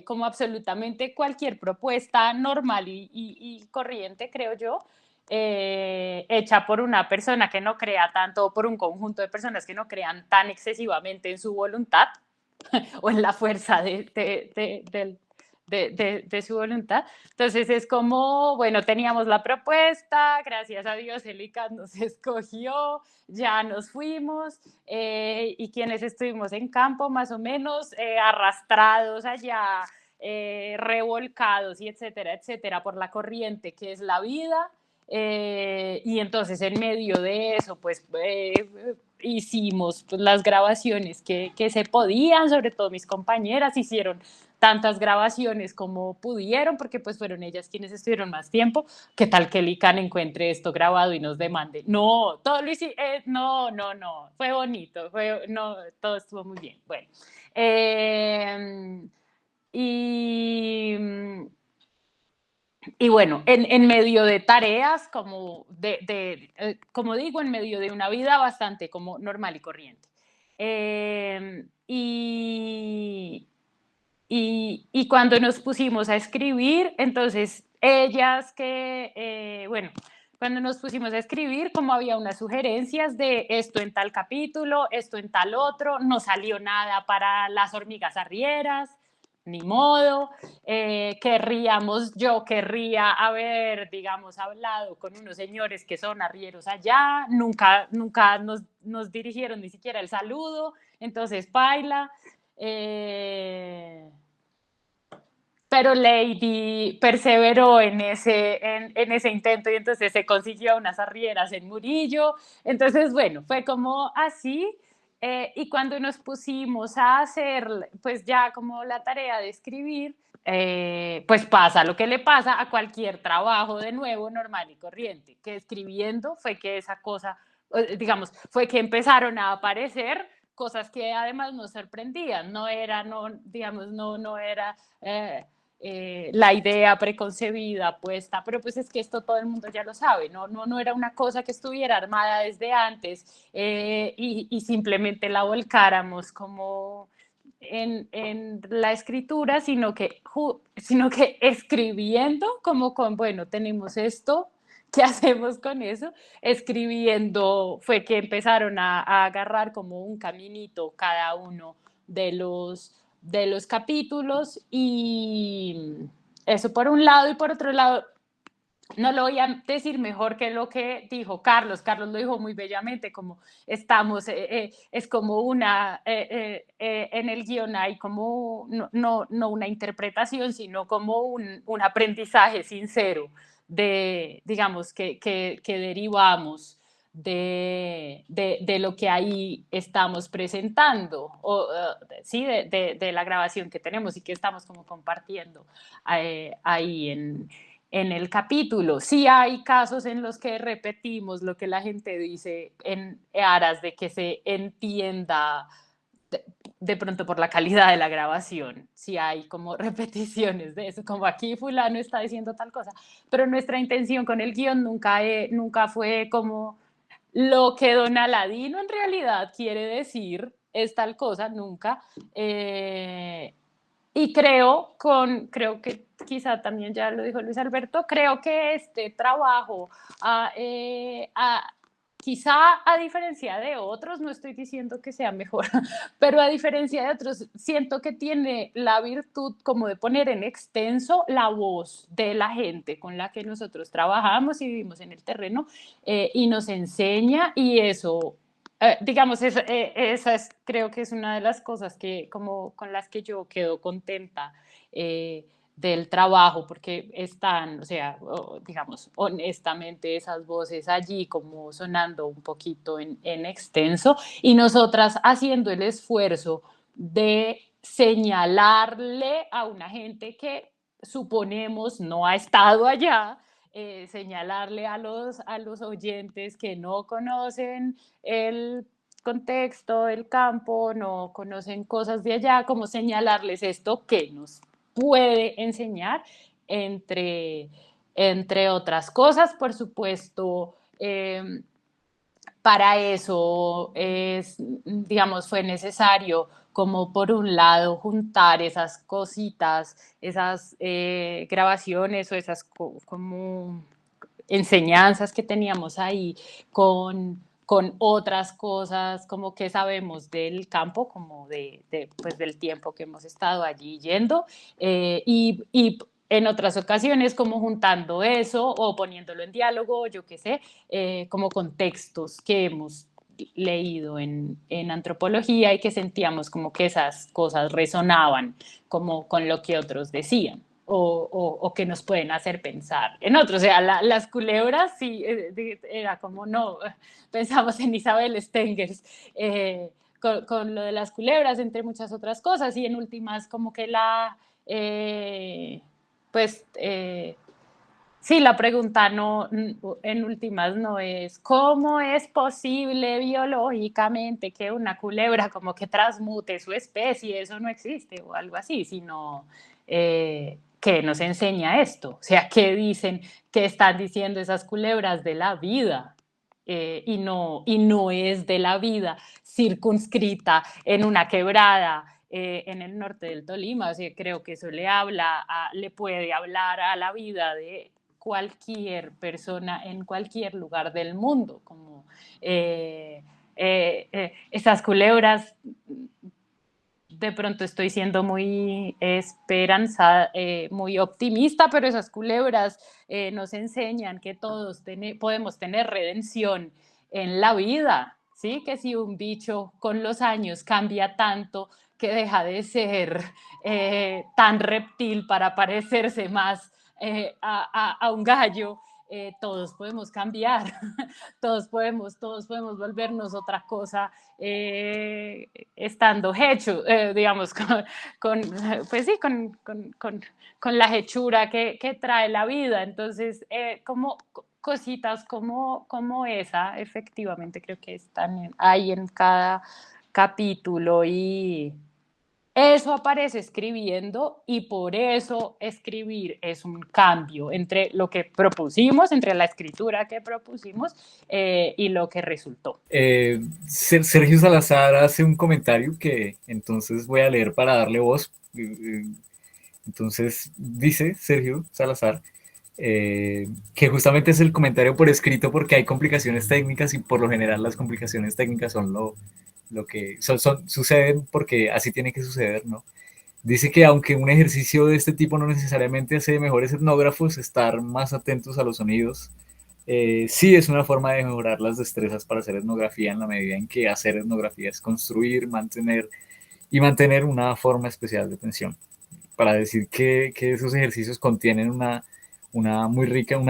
como absolutamente cualquier propuesta normal y corriente, creo yo, hecha por una persona que no crea tanto, o por un conjunto de personas que no crean tan excesivamente en su voluntad o en la fuerza de su voluntad. Entonces es como, bueno, teníamos la propuesta, gracias a Dios el ICAT nos escogió, ya nos fuimos, y quienes estuvimos en campo más o menos arrastrados allá, revolcados y etcétera, etcétera, por la corriente que es la vida. Y entonces en medio de eso pues hicimos pues, las grabaciones que se podían, sobre todo mis compañeras hicieron tantas grabaciones como pudieron, porque pues fueron ellas quienes estuvieron más tiempo. ¿Qué tal que el ICANN encuentre esto grabado y nos demande? No, todo lo hicimos, no, fue bonito, todo estuvo muy bien. Bueno, Y, y bueno, en medio de tareas, como digo, en medio de una vida bastante como normal y corriente. Y cuando nos pusimos a escribir, entonces ellas bueno, cuando nos pusimos a escribir, como había unas sugerencias de esto en tal capítulo, esto en tal otro, no salió nada para las hormigas arrieras, ni modo. Yo querría haber, digamos, hablado con unos señores que son arrieros allá, nunca nos dirigieron ni siquiera el saludo, entonces paila. Pero Lady perseveró en ese intento y entonces se consiguió unas arrieras en Murillo. Entonces, bueno, fue como así. Y cuando nos pusimos a hacer, pues ya como la tarea de escribir, pues pasa lo que le pasa a cualquier trabajo de nuevo, normal y corriente, que escribiendo fue que esa cosa, digamos, fue que empezaron a aparecer cosas que además nos sorprendían, digamos, no era la idea preconcebida puesta, pero pues es que esto todo el mundo ya lo sabe, no era una cosa que estuviera armada desde antes y simplemente la volcáramos como en la escritura, sino que escribiendo, como bueno, tenemos esto, ¿qué hacemos con eso? Escribiendo fue que empezaron a agarrar como un caminito cada uno de los capítulos, y eso por un lado, y por otro lado, no lo voy a decir mejor que lo que dijo Carlos. Carlos lo dijo muy bellamente, como es como en el guión hay como, no una interpretación, sino como un aprendizaje sincero digamos, que derivamos de lo que ahí estamos presentando, sí, de la grabación que tenemos y que estamos como compartiendo ahí en el capítulo. Sí hay casos en los que repetimos lo que la gente dice en aras de que se entienda de pronto por la calidad de la grabación. Sí hay como repeticiones de eso, como aquí fulano está diciendo tal cosa, pero nuestra intención con el guión nunca fue como lo que Don Aladino en realidad quiere decir es tal cosa, nunca. Y creo que quizá también ya lo dijo Luis Alberto, creo que este trabajo, quizá a diferencia de otros, no estoy diciendo que sea mejor, pero a diferencia de otros, siento que tiene la virtud como de poner en extenso la voz de la gente con la que nosotros trabajamos y vivimos en el terreno, y nos enseña, y eso digamos, esa creo que es una de las cosas con las que yo quedo contenta del trabajo, porque están, o sea, digamos, honestamente esas voces allí como sonando un poquito en extenso, y nosotras haciendo el esfuerzo de señalarle a una gente que suponemos no ha estado allá, señalarle a los oyentes que no conocen el contexto del campo, no conocen cosas de allá, como señalarles esto que nos puede enseñar, entre otras cosas. Por supuesto, para eso digamos, fue necesario como por un lado juntar esas cositas, esas grabaciones o esas como enseñanzas que teníamos ahí con otras cosas como que sabemos del campo, como pues del tiempo que hemos estado allí yendo, y en otras ocasiones como juntando eso o poniéndolo en diálogo, yo qué sé, como contextos que hemos leído en antropología y que sentíamos como que esas cosas resonaban como con lo que otros decían. O que nos pueden hacer pensar en otros. O sea, las culebras sí, era como no, pensamos en Isabel Stengers con lo de las culebras, entre muchas otras cosas, y en últimas como que pues Sí, la pregunta no, en últimas no es cómo es posible biológicamente que una culebra como que transmute su especie, eso no existe o algo así, sino qué nos enseña esto, o sea, qué dicen, qué están diciendo esas culebras de la vida. Y no es de la vida circunscrita en una quebrada en el norte del Tolima. O sea, creo que eso le puede hablar a la vida de cualquier persona en cualquier lugar del mundo, como esas culebras. De pronto estoy siendo muy esperanzada, muy optimista, pero esas culebras nos enseñan que todos podemos tener redención en la vida, ¿sí? Que si un bicho con los años cambia tanto que deja de ser tan reptil para parecerse más a un gallo, todos podemos cambiar, todos podemos volvernos otra cosa estando hecho, digamos, pues sí, con la hechura que trae la vida. Entonces, como cositas como esa, efectivamente, creo que están ahí en cada capítulo y eso aparece escribiendo y por eso escribir es un cambio entre lo que propusimos, entre la escritura que propusimos y lo que resultó. Sergio Salazar hace un comentario que entonces voy a leer para darle voz. Entonces dice Sergio Salazar que justamente es el comentario por escrito porque hay complicaciones técnicas y por lo general las complicaciones técnicas son lo que suceden porque así tiene que suceder, ¿no? Dice que aunque un ejercicio de este tipo no necesariamente hace mejores etnógrafos, estar más atentos a los sonidos sí es una forma de mejorar las destrezas para hacer etnografía en la medida en que hacer etnografía es construir, mantener una forma especial de atención. Para decir que esos ejercicios contienen una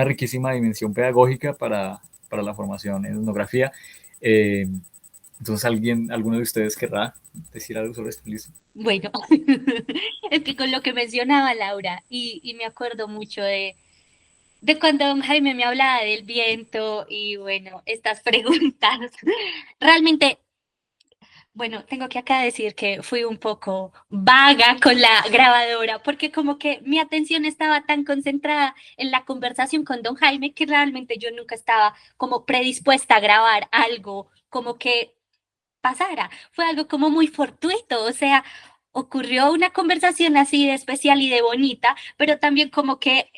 riquísima dimensión pedagógica para la formación en etnografía. Entonces, ¿alguno de ustedes querrá decir algo sobre esto? Listo. Bueno, es que con lo que mencionaba Laura, y me acuerdo mucho de cuando don Jaime me hablaba del viento y bueno, estas preguntas, realmente, bueno, tengo que acá decir que fui un poco vaga con la grabadora porque como que mi atención estaba tan concentrada en la conversación con don Jaime que realmente yo nunca estaba como predispuesta a grabar algo como que pasara. Fue algo como muy fortuito, o sea, ocurrió una conversación así de especial y de bonita, pero también como que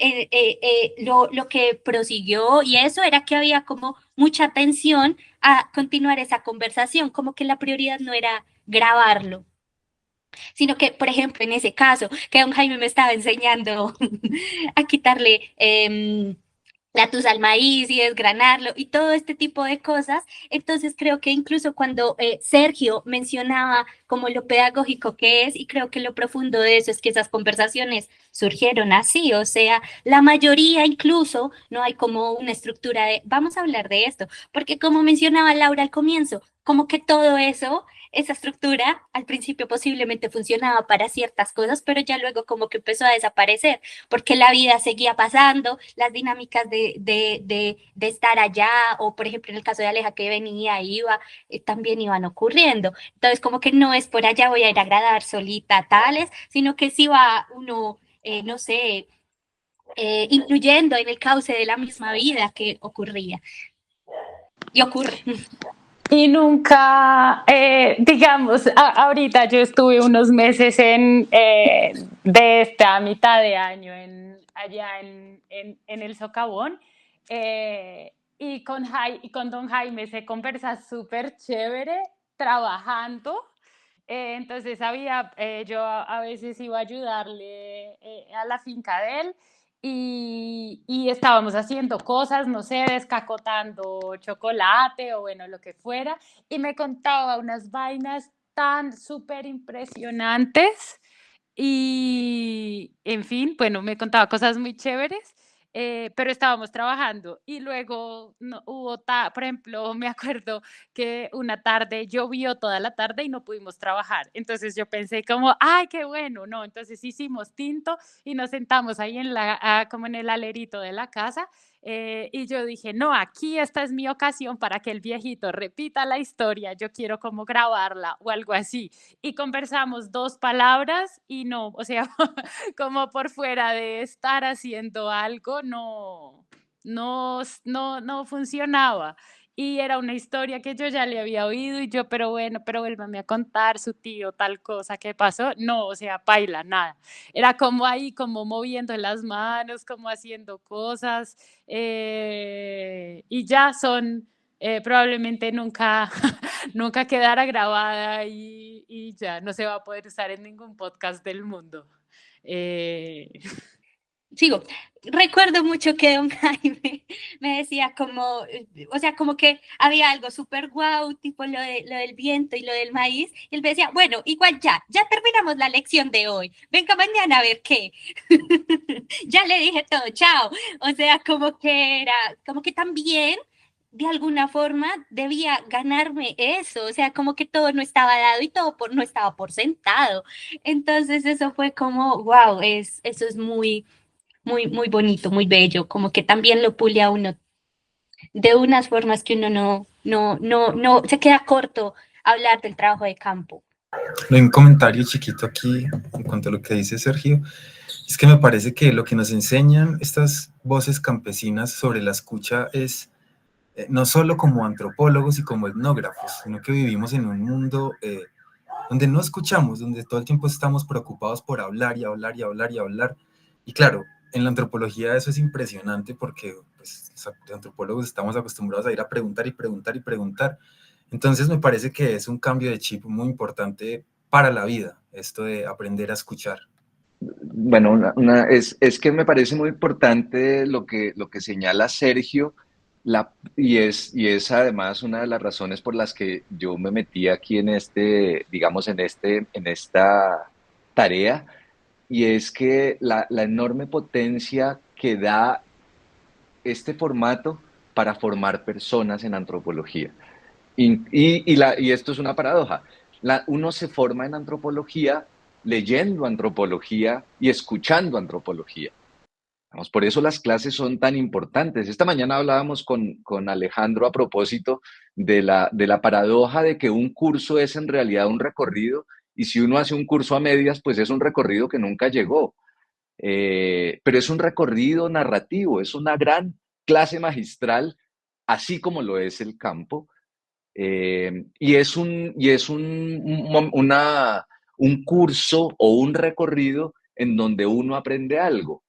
lo que prosiguió y eso era que había como mucha atención a continuar esa conversación, como que la prioridad no era grabarlo, sino que, por ejemplo, en ese caso, que don Jaime me estaba enseñando a quitarle la tusa al maíz y desgranarlo y todo este tipo de cosas. Entonces creo que incluso cuando Sergio mencionaba como lo pedagógico que es, y creo que lo profundo de eso es que esas conversaciones surgieron así, o sea, la mayoría incluso no hay como una estructura de vamos a hablar de esto, porque como mencionaba Laura al comienzo, como que todo eso, esa estructura al principio posiblemente funcionaba para ciertas cosas, pero ya luego como que empezó a desaparecer porque la vida seguía pasando, las dinámicas de estar allá, o por ejemplo en el caso de Aleja que venía, iba, también iban ocurriendo. Entonces como que no es por allá voy a ir a agradar solita tales, sino que sí va uno, no sé, incluyendo en el cauce de la misma vida que ocurría. Y ocurre. Y nunca, digamos, ahorita yo estuve unos meses de esta mitad de año allá en el Socavón y con don Jaime se conversa súper chévere trabajando. Entonces yo a veces iba a ayudarle a la finca de él y estábamos haciendo cosas, no sé, descacotando chocolate o bueno, lo que fuera, y me contaba unas vainas tan súper impresionantes y, en fin, bueno, me contaba cosas muy chéveres pero estábamos trabajando y luego no, por ejemplo, me acuerdo que una tarde llovió toda la tarde y no pudimos trabajar. Entonces yo pensé como, ay, qué bueno, no, entonces hicimos tinto y nos sentamos ahí como en el alerito de la casa. Y yo dije, no, aquí esta es mi ocasión para que el viejito repita la historia, yo quiero como grabarla o algo así. Y conversamos 2 palabras y no, o sea, como por fuera de estar haciendo algo, no funcionaba. Y era una historia que yo ya le había oído y yo, pero bueno, pero vuélvame a contar su tío tal cosa que pasó. No, o sea, paila, nada. Era como ahí, como moviendo las manos, como haciendo cosas y ya probablemente nunca, nunca quedara grabada y ya no se va a poder usar en ningún podcast del mundo. Sigo. Recuerdo mucho que don Jaime me decía como, o sea, como que había algo súper guau, tipo lo del viento y lo del maíz, y él me decía, bueno, igual ya terminamos la lección de hoy, venga mañana a ver qué. Ya le dije todo, chao. O sea, como que también de alguna forma debía ganarme eso, o sea, como que todo no estaba dado y todo no estaba por sentado. Entonces eso fue como, wow, eso es muy bonito, muy bello, como que también lo pule a uno de unas formas que uno no se queda corto hablar del trabajo de campo. Hay un comentario chiquito aquí en cuanto a lo que dice Sergio. Es que me parece que lo que nos enseñan estas voces campesinas sobre la escucha es no solo como antropólogos y como etnógrafos, sino que vivimos en un mundo donde no escuchamos, donde todo el tiempo estamos preocupados por hablar y hablar y hablar y hablar. Y claro, en la antropología eso es impresionante porque pues, los antropólogos estamos acostumbrados a ir a preguntar y preguntar y preguntar. Entonces me parece que es un cambio de chip muy importante para la vida, esto de aprender a escuchar. Bueno, es que me parece muy importante lo que señala Sergio, y es además una de las razones por las que yo me metí aquí en digamos, en esta tarea, y es que la enorme potencia que da este formato para formar personas en antropología. Y esto es una paradoja. Uno se forma en antropología leyendo antropología y escuchando antropología. Vamos, por eso las clases son tan importantes. Esta mañana hablábamos con Alejandro a propósito de la paradoja de que un curso es en realidad un recorrido, y si uno hace un curso a medias, pues es un recorrido que nunca llegó. Pero es un recorrido narrativo, es una gran clase magistral, así como lo es el campo. Y es un curso o un recorrido en donde uno aprende algo.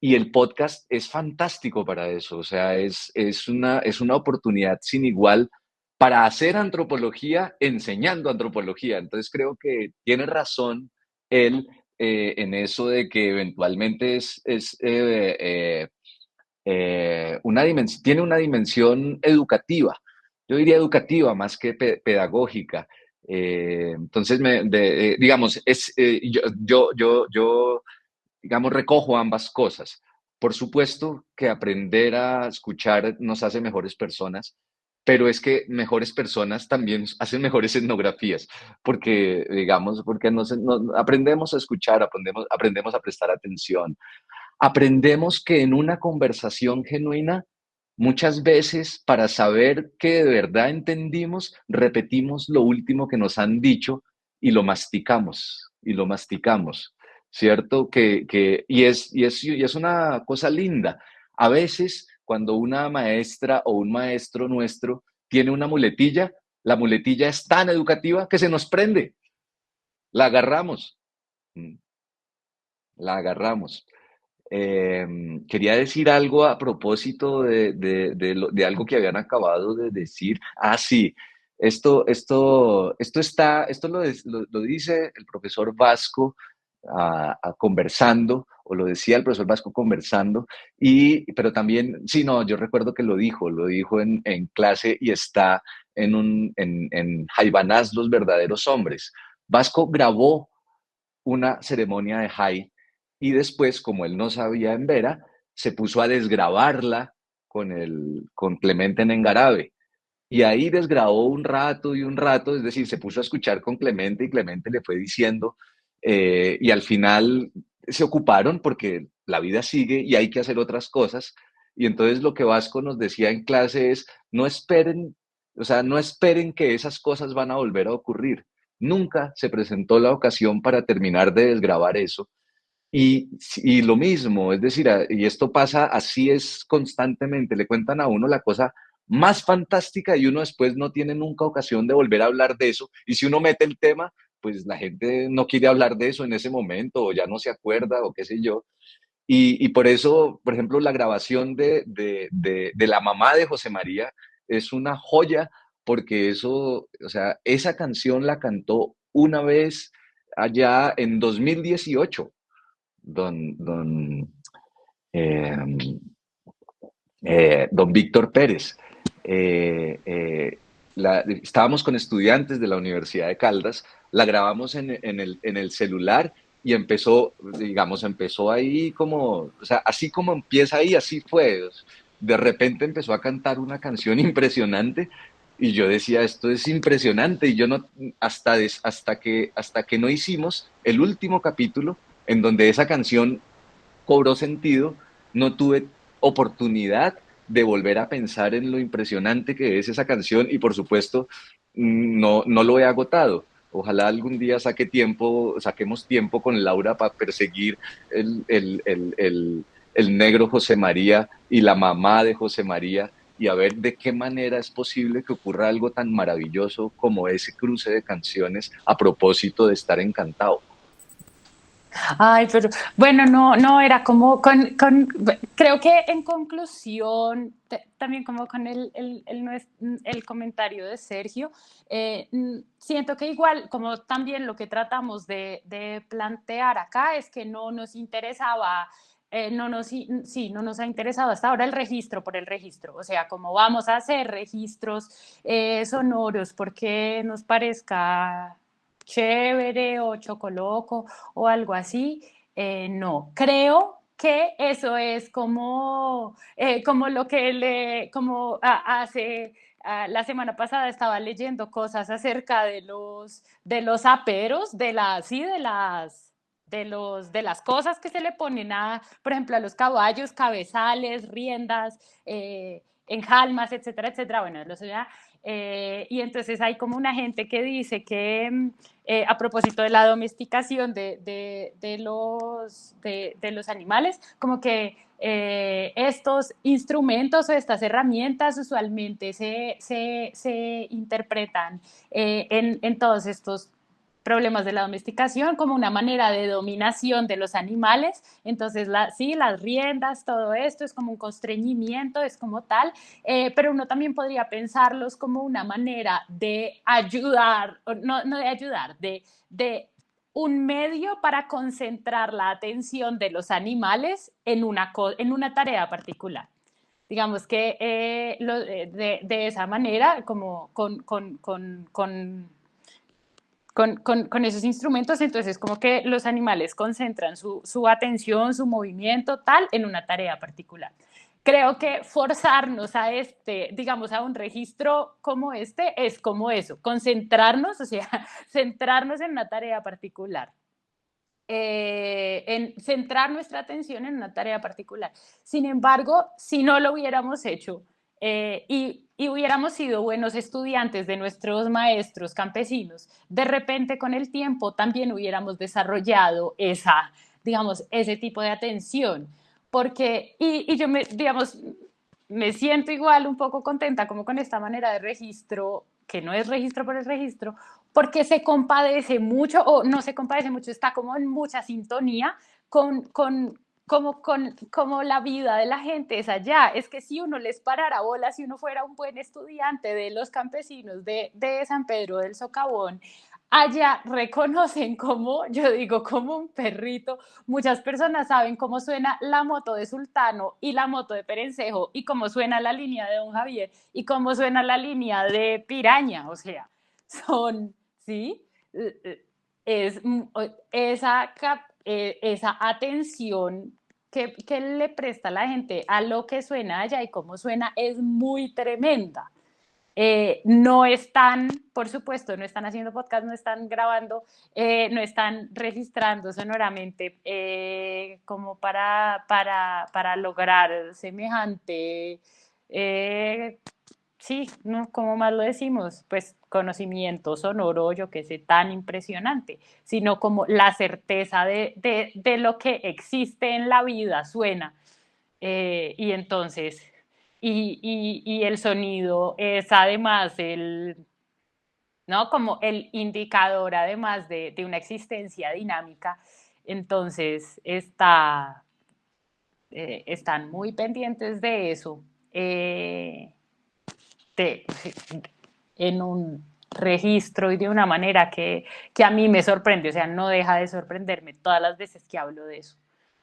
Y el podcast es fantástico para eso. O sea, es una oportunidad sin igual para hacer antropología enseñando antropología. Entonces creo que tiene razón él en eso de que eventualmente tiene una dimensión educativa. Yo diría educativa más que pedagógica. Entonces, digamos, yo, digamos, recojo ambas cosas. Por supuesto que aprender a escuchar nos hace mejores personas, pero es que mejores personas también hacen mejores etnografías, porque, digamos, porque aprendemos a escuchar, aprendemos a prestar atención. Aprendemos que en una conversación genuina, muchas veces para saber que de verdad entendimos, repetimos lo último que nos han dicho y lo masticamos, ¿cierto? Y es una cosa linda. A veces, cuando una maestra o un maestro nuestro tiene una muletilla, la muletilla es tan educativa que se nos prende. La agarramos. La agarramos. Quería decir algo a propósito de algo que habían acabado de decir. Ah, sí, esto lo dice el profesor Vasco conversando, o lo decía el profesor Vasco conversando, pero también, sí, no, yo recuerdo que lo dijo en clase y está en Jaibanás, los verdaderos hombres. Vasco grabó una ceremonia de Jai. Y después, como él no sabía en Vera, se puso a desgravarla con Clemente Nengarabe. Y ahí desgrabó un rato y un rato, es decir, se puso a escuchar con Clemente y Clemente le fue diciendo, y al final se ocuparon porque la vida sigue y hay que hacer otras cosas. Y entonces lo que Vasco nos decía en clase es, no esperen, o sea, no esperen que esas cosas van a volver a ocurrir. Nunca se presentó la ocasión para terminar de desgravar eso. Y lo mismo, es decir, y esto pasa, así es constantemente, le cuentan a uno la cosa más fantástica y uno después no tiene nunca ocasión de volver a hablar de eso. Y si uno mete el tema, pues la gente no quiere hablar de eso en ese momento o ya no se acuerda o qué sé yo. Y por eso, por ejemplo, la grabación de la mamá de José María es una joya porque eso, o sea, esa canción la cantó una vez allá en 2018 don, eh, don Víctor Pérez. Estábamos con estudiantes de la Universidad de Caldas, la grabamos en el celular y empezó, digamos, empezó ahí como, o sea, así como empieza ahí, así fue. De repente empezó a cantar una canción impresionante y yo decía, esto es impresionante, y yo no, hasta que no hicimos el último capítulo en donde esa canción cobró sentido, no tuve oportunidad de volver a pensar en lo impresionante que es esa canción y por supuesto no lo he agotado. Ojalá algún día saquemos tiempo con Laura para perseguir el negro José María y la mamá de José María y a ver de qué manera es posible que ocurra algo tan maravilloso como ese cruce de canciones a propósito de estar encantado. Ay, pero bueno, no, era como creo que en conclusión, también como con el comentario de Sergio, siento que igual, como también lo que tratamos de plantear acá es que no nos interesaba, no nos ha interesado hasta ahora el registro por el registro, o sea, como vamos a hacer registros sonoros porque nos parezca chévere o chocoloco o algo así, no. Creo que eso es como lo que hace la semana pasada estaba leyendo cosas acerca de los aperos, de las cosas que se le ponen por ejemplo, a los caballos, cabezales, riendas, enjalmas, etcétera, etcétera. Bueno, y entonces hay como una gente que dice que a propósito de la domesticación de los animales, como que estos instrumentos o estas herramientas usualmente se interpretan en todos estos problemas de la domesticación como una manera de dominación de los animales. Entonces, sí, las riendas, todo esto es como un constreñimiento, es como tal, pero uno también podría pensarlos como una manera de ayudar, no de ayudar, de un medio para concentrar la atención de los animales en una tarea particular. Digamos que de esa manera, como con esos instrumentos, entonces como que los animales concentran su atención, su movimiento, tal, en una tarea particular. Creo que forzarnos digamos, a un registro como este es como eso, concentrarnos, o sea, centrarnos en una tarea particular. En centrar nuestra atención en una tarea particular. Sin embargo, si no lo hubiéramos hecho y hubiéramos sido buenos estudiantes de nuestros maestros campesinos, de repente con el tiempo también hubiéramos desarrollado digamos, ese tipo de atención. Porque, y yo digamos, me siento igual un poco contenta como con esta manera de registro, que no es registro por el registro, porque se compadece mucho, o no se compadece mucho, está como en mucha sintonía como la vida de la gente es allá. Es que si uno les parara bola, si uno fuera un buen estudiante de los campesinos de San Pedro del Socavón, allá reconocen como, yo digo, como un perrito. Muchas personas saben cómo suena la moto de Sultano y la moto de Perencejo y cómo suena la línea de Don Javier y cómo suena la línea de Piraña. O sea, ¿sí? Es esa atención que le presta la gente a lo que suena allá y cómo suena es muy tremenda. No están, por supuesto, no están haciendo podcast, no están grabando, no están registrando sonoramente como para lograr semejante, sí, ¿no? ¿Cómo más lo decimos? Pues conocimiento sonoro, yo qué sé, tan impresionante, sino como la certeza de lo que existe en la vida suena. Y entonces, y el sonido es además ¿no? Como el indicador además de una existencia dinámica. Entonces, están muy pendientes de eso. De, en un registro y de una manera que a mí me sorprende, o sea, no deja de sorprenderme todas las veces que hablo de eso,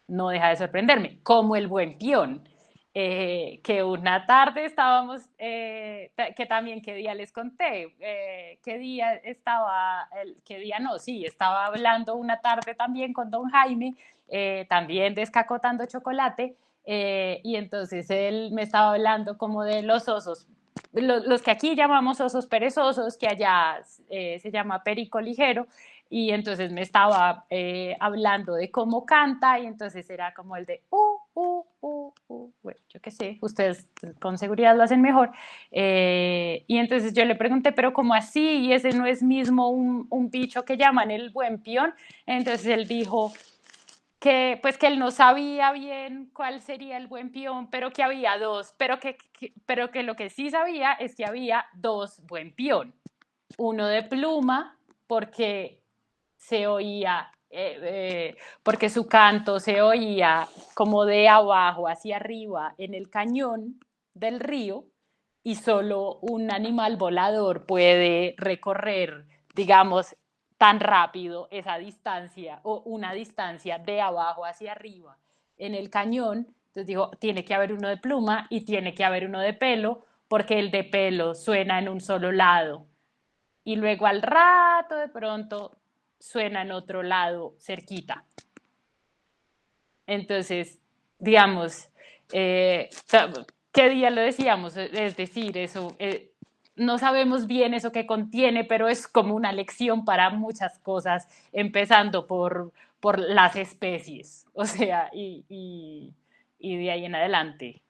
no deja de sorprenderme, como el Buen Pion, que una tarde estábamos, que también qué día les conté, qué día estaba, qué día no, sí, estaba hablando una tarde también con don Jaime, también descacotando chocolate, y entonces él me estaba hablando como de los osos, los que aquí llamamos osos perezosos, que allá se llama perico ligero, y entonces me estaba hablando de cómo canta, y entonces era como el de bueno, yo qué sé, ustedes con seguridad lo hacen mejor, y entonces yo le pregunté, pero ¿cómo así? ¿Y ese no es mismo un bicho que llaman el buen pion? Entonces él dijo que pues que él no sabía bien cuál sería el buen pion, pero que había dos, pero que lo que sí sabía es que había dos buen pion, uno de pluma, porque se oía, porque su canto se oía como de abajo hacia arriba en el cañón del río, y solo un animal volador puede recorrer, digamos, tan rápido esa distancia o una distancia de abajo hacia arriba en el cañón. Entonces digo, tiene que haber uno de pluma y tiene que haber uno de pelo, porque el de pelo suena en un solo lado y luego al rato de pronto suena en otro lado cerquita. Entonces, digamos, ¿qué día lo decíamos? Es decir, eso, no sabemos bien eso que contiene, pero es como una lección para muchas cosas, empezando por las especies, o sea, y de ahí en adelante.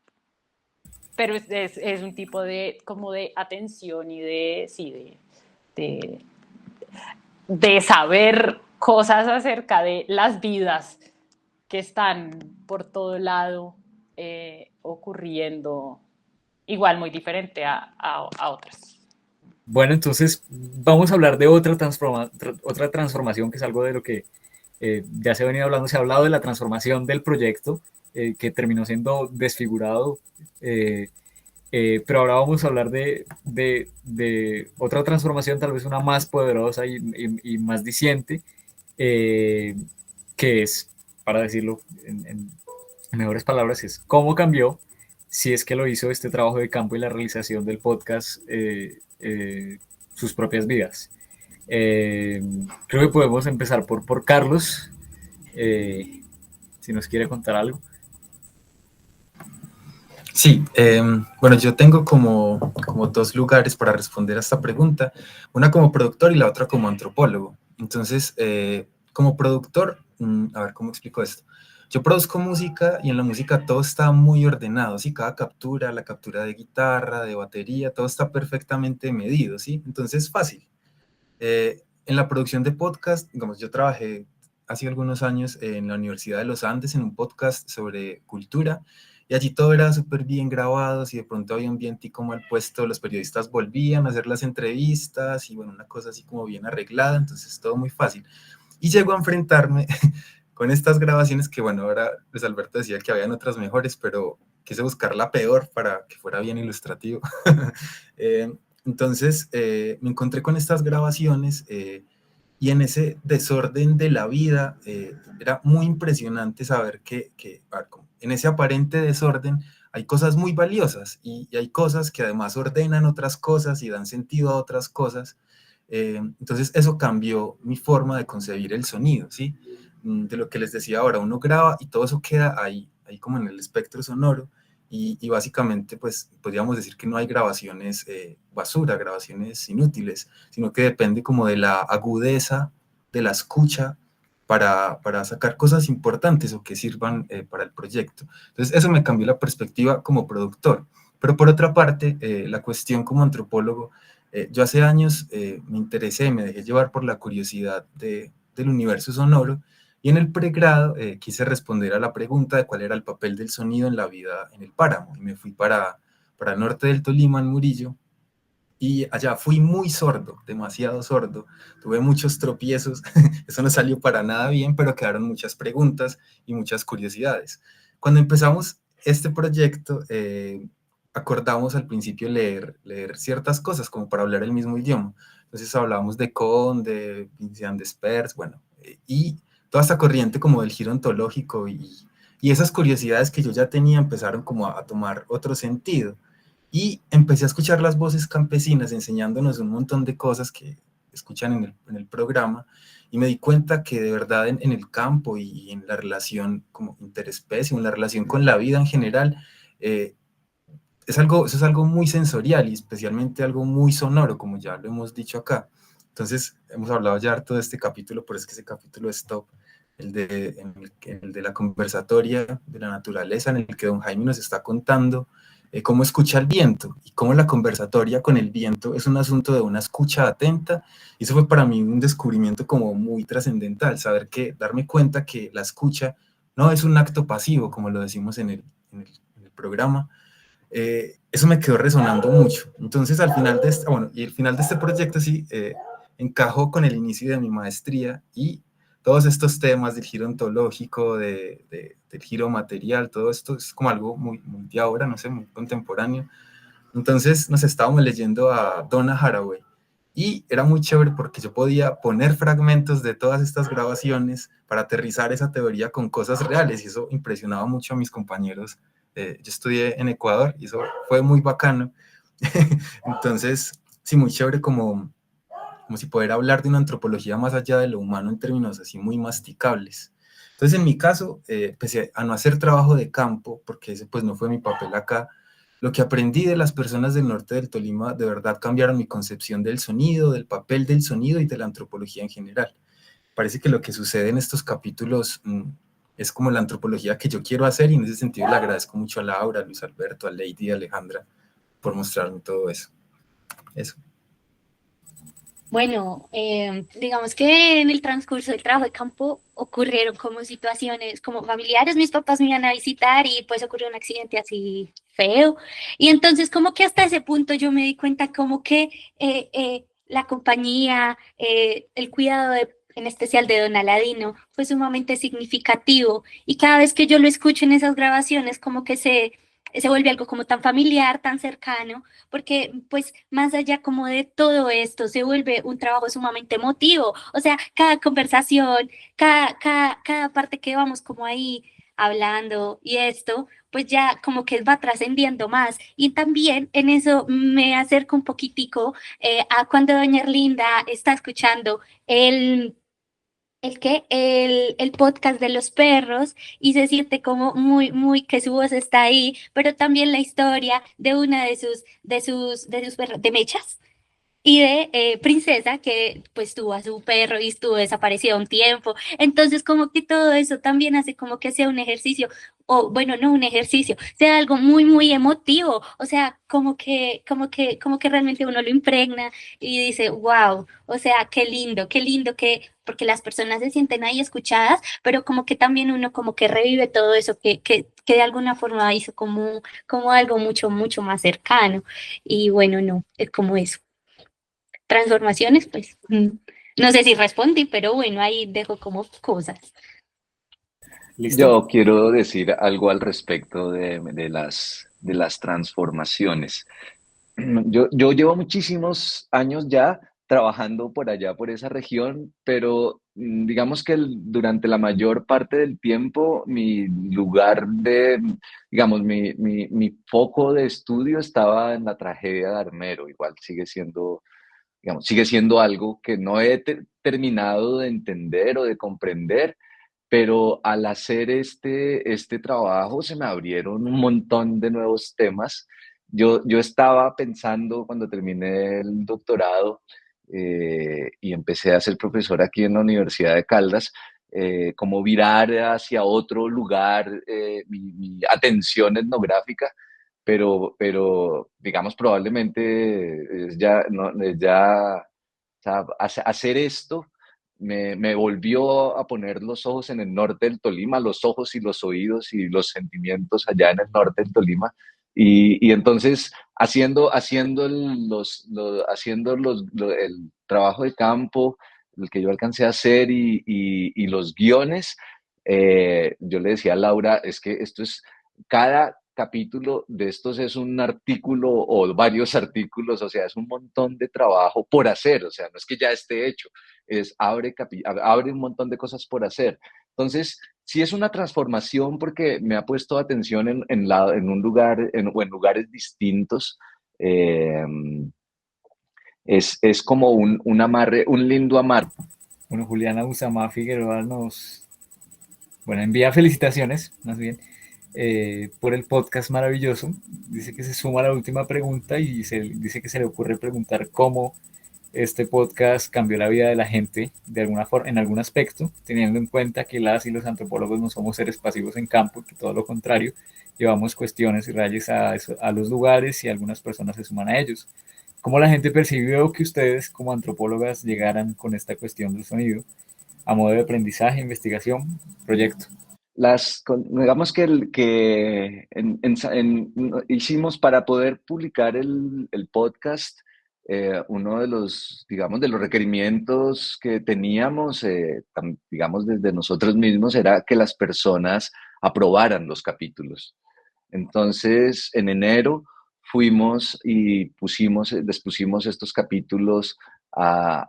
Pero es un tipo de, como de atención y de saber cosas acerca de las vidas que están por todo lado ocurriendo, igual muy diferente a otras. Bueno, entonces vamos a hablar de otra transformación, que es algo de lo que ya se ha venido hablando. Se ha hablado de la transformación del proyecto, que terminó siendo desfigurado, pero ahora vamos a hablar de otra transformación, tal vez una más poderosa y más diciente, que es, para decirlo en mejores palabras, es cómo cambió, si es que lo hizo, este trabajo de campo y la realización del podcast, sus propias vidas. Creo que podemos empezar por Carlos, si nos quiere contar algo. Sí, bueno, yo tengo como dos lugares para responder a esta pregunta, una como productor y la otra como antropólogo. Entonces, como productor, a ver, ¿cómo explico esto? Yo produzco música y en la música todo está muy ordenado, ¿sí? Cada captura, la captura de guitarra, de batería, todo está perfectamente medido, ¿sí? Entonces, fácil. En la producción de podcast, digamos, yo trabajé hace algunos años en la Universidad de los Andes en un podcast sobre cultura, y allí todo era súper bien grabado. Si de pronto había un viento como al puesto, los periodistas volvían a hacer las entrevistas y bueno, una cosa así como bien arreglada, entonces todo muy fácil. Y llego a enfrentarme con estas grabaciones que bueno, ahora Luis Alberto decía que habían otras mejores, pero quise buscar la peor para que fuera bien ilustrativo. Entonces me encontré con estas grabaciones y en ese desorden de la vida era muy impresionante saber que en ese aparente desorden hay cosas muy valiosas y hay cosas que además ordenan otras cosas y dan sentido a otras cosas. Entonces eso cambió mi forma de concebir el sonido, ¿sí? de lo que les decía ahora, uno graba y todo eso queda ahí como en el espectro sonoro, y básicamente pues podríamos decir que no hay grabaciones basura, grabaciones inútiles, sino que depende como de la agudeza de la escucha para sacar cosas importantes o que sirvan para el proyecto. Entonces eso me cambió la perspectiva como productor. Pero por otra parte, la cuestión como antropólogo, yo hace años me interesé, me dejé llevar por la curiosidad del universo sonoro, y en el pregrado quise responder a la pregunta de cuál era el papel del sonido en la vida en el páramo, y me fui para el norte del Tolima, en Murillo, y allá fui muy sordo, demasiado sordo, tuve muchos tropiezos, eso no salió para nada bien, pero quedaron muchas preguntas y muchas curiosidades. Cuando empezamos este proyecto, acordamos al principio leer ciertas cosas, como para hablar el mismo idioma. Entonces hablábamos de Kohn, de Vincent Desprez, bueno, y toda esta corriente como del giro ontológico, y esas curiosidades que yo ya tenía empezaron como a tomar otro sentido. Y empecé a escuchar las voces campesinas enseñándonos un montón de cosas que escuchan en el programa, y me di cuenta que de verdad en el campo y en la relación como interespecie, en la relación con la vida en general, eso es algo muy sensorial y especialmente algo muy sonoro, como ya lo hemos dicho acá. Entonces, hemos hablado ya harto de este capítulo, pero es que ese capítulo es top, el de la conversatoria de la naturaleza, en el que don Jaime nos está contando cómo escucha el viento y cómo la conversatoria con el viento es un asunto de una escucha atenta. Y eso fue para mí un descubrimiento como muy trascendental, darme cuenta que la escucha no es un acto pasivo, como lo decimos en el programa. Eso me quedó resonando mucho. Entonces, al final de el final de este proyecto sí encajó con el inicio de mi maestría, y todos estos temas del giro ontológico, del giro material, todo esto es como algo muy de ahora, no sé, muy contemporáneo. Entonces nos estábamos leyendo a Donna Haraway, y era muy chévere porque yo podía poner fragmentos de todas estas grabaciones para aterrizar esa teoría con cosas reales, y eso impresionaba mucho a mis compañeros. Yo estudié en Ecuador y eso fue muy bacano. Entonces, sí, muy chévere como si poder hablar de una antropología más allá de lo humano en términos así muy masticables. Entonces, en mi caso, pese a no hacer trabajo de campo, porque ese pues no fue mi papel acá, lo que aprendí de las personas del norte del Tolima de verdad cambiaron mi concepción del sonido, del papel del sonido y de la antropología en general. Parece que lo que sucede en estos capítulos es como la antropología que yo quiero hacer, y en ese sentido le agradezco mucho a Laura, a Luis Alberto, a Lady y a Alejandra por mostrarme todo eso. Eso. Bueno, digamos que en el transcurso del trabajo de campo ocurrieron como situaciones como familiares, mis papás me iban a visitar y pues ocurrió un accidente así feo, y entonces como que hasta ese punto yo me di cuenta como que la compañía, el cuidado en especial de Don Aladino fue sumamente significativo, y cada vez que yo lo escucho en esas grabaciones como que se vuelve algo como tan familiar, tan cercano, porque pues más allá como de todo esto se vuelve un trabajo sumamente emotivo. O sea, cada conversación, cada parte que vamos como ahí hablando y esto, pues ya como que va trascendiendo más. Y también en eso me acerco un poquitico a cuando doña Erlinda está escuchando el podcast de los perros, y se siente como muy que su voz está ahí, pero también la historia de una de sus perros, de Mechas y de Princesa, que pues tuvo a su perro y estuvo desaparecida un tiempo. Entonces como que todo eso también hace como que sea un ejercicio, o bueno, no un ejercicio, sea algo muy emotivo. O sea, como que realmente uno lo impregna y dice, wow, o sea, qué lindo que, porque las personas se sienten ahí escuchadas, pero como que también uno como que revive todo eso que de alguna forma hizo como algo mucho más cercano. Y bueno, no, es como eso. Transformaciones, pues no sé si respondí, pero bueno, ahí dejo como cosas. ¿Listo? Yo quiero decir algo al respecto de las transformaciones. Yo llevo muchísimos años ya trabajando por allá, por esa región, pero digamos que durante la mayor parte del tiempo mi lugar digamos, mi foco de estudio estaba en la tragedia de Armero. Igual sigue siendo, digamos, sigue siendo algo que no he terminado de entender o de comprender, pero al hacer este trabajo se me abrieron un montón de nuevos temas. Yo estaba pensando cuando terminé el doctorado y empecé a ser profesor aquí en la Universidad de Caldas, como virar hacia otro lugar mi atención etnográfica, pero digamos probablemente es ya, no, es ya, o sea, hacer esto me volvió a poner los ojos en el norte del Tolima, los ojos y los oídos y los sentimientos allá en el norte del Tolima. Y entonces, el trabajo de campo, el que yo alcancé a hacer y los guiones, yo le decía a Laura, es que cada capítulo de estos es un artículo o varios artículos, o sea, es un montón de trabajo por hacer, o sea, no es que ya esté hecho, abre un montón de cosas por hacer. Entonces, sí es una transformación porque me ha puesto atención en un lugar o en lugares distintos. Eh, es como un amarre, un lindo amarre. Bueno, Juliana Usamá Figueroa bueno, envía felicitaciones, más bien, por el podcast maravilloso. Dice que se suma a la última pregunta y dice que se le ocurre preguntar cómo este podcast cambió la vida de la gente de alguna forma, en algún aspecto, teniendo en cuenta que las y los antropólogos no somos seres pasivos en campo, que todo lo contrario, llevamos cuestiones y rayes a los lugares y algunas personas se suman a ellos. ¿Cómo la gente percibió que ustedes como antropólogas llegaran con esta cuestión del sonido a modo de aprendizaje, investigación, proyecto? Digamos hicimos para poder publicar el podcast, uno de los, digamos, de los requerimientos que teníamos, digamos, desde nosotros mismos, era que las personas aprobaran los capítulos. Entonces, en enero fuimos y les pusimos estos capítulos a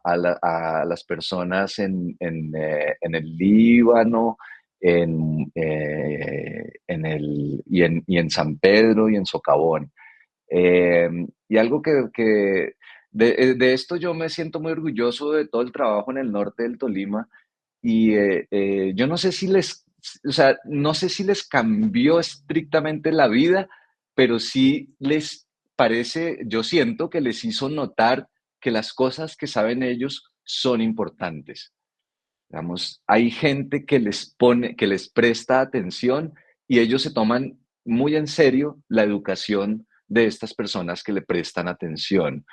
las personas en el Líbano, y en San Pedro y en Socavón. Y algo de esto yo me siento muy orgulloso de todo el trabajo en el norte del Tolima y yo no sé o sea, no sé si les cambió estrictamente la vida, pero sí les parece, yo siento que les hizo notar que las cosas que saben ellos son importantes. Digamos, hay gente que les presta atención y ellos se toman muy en serio la educación de estas personas que le prestan atención.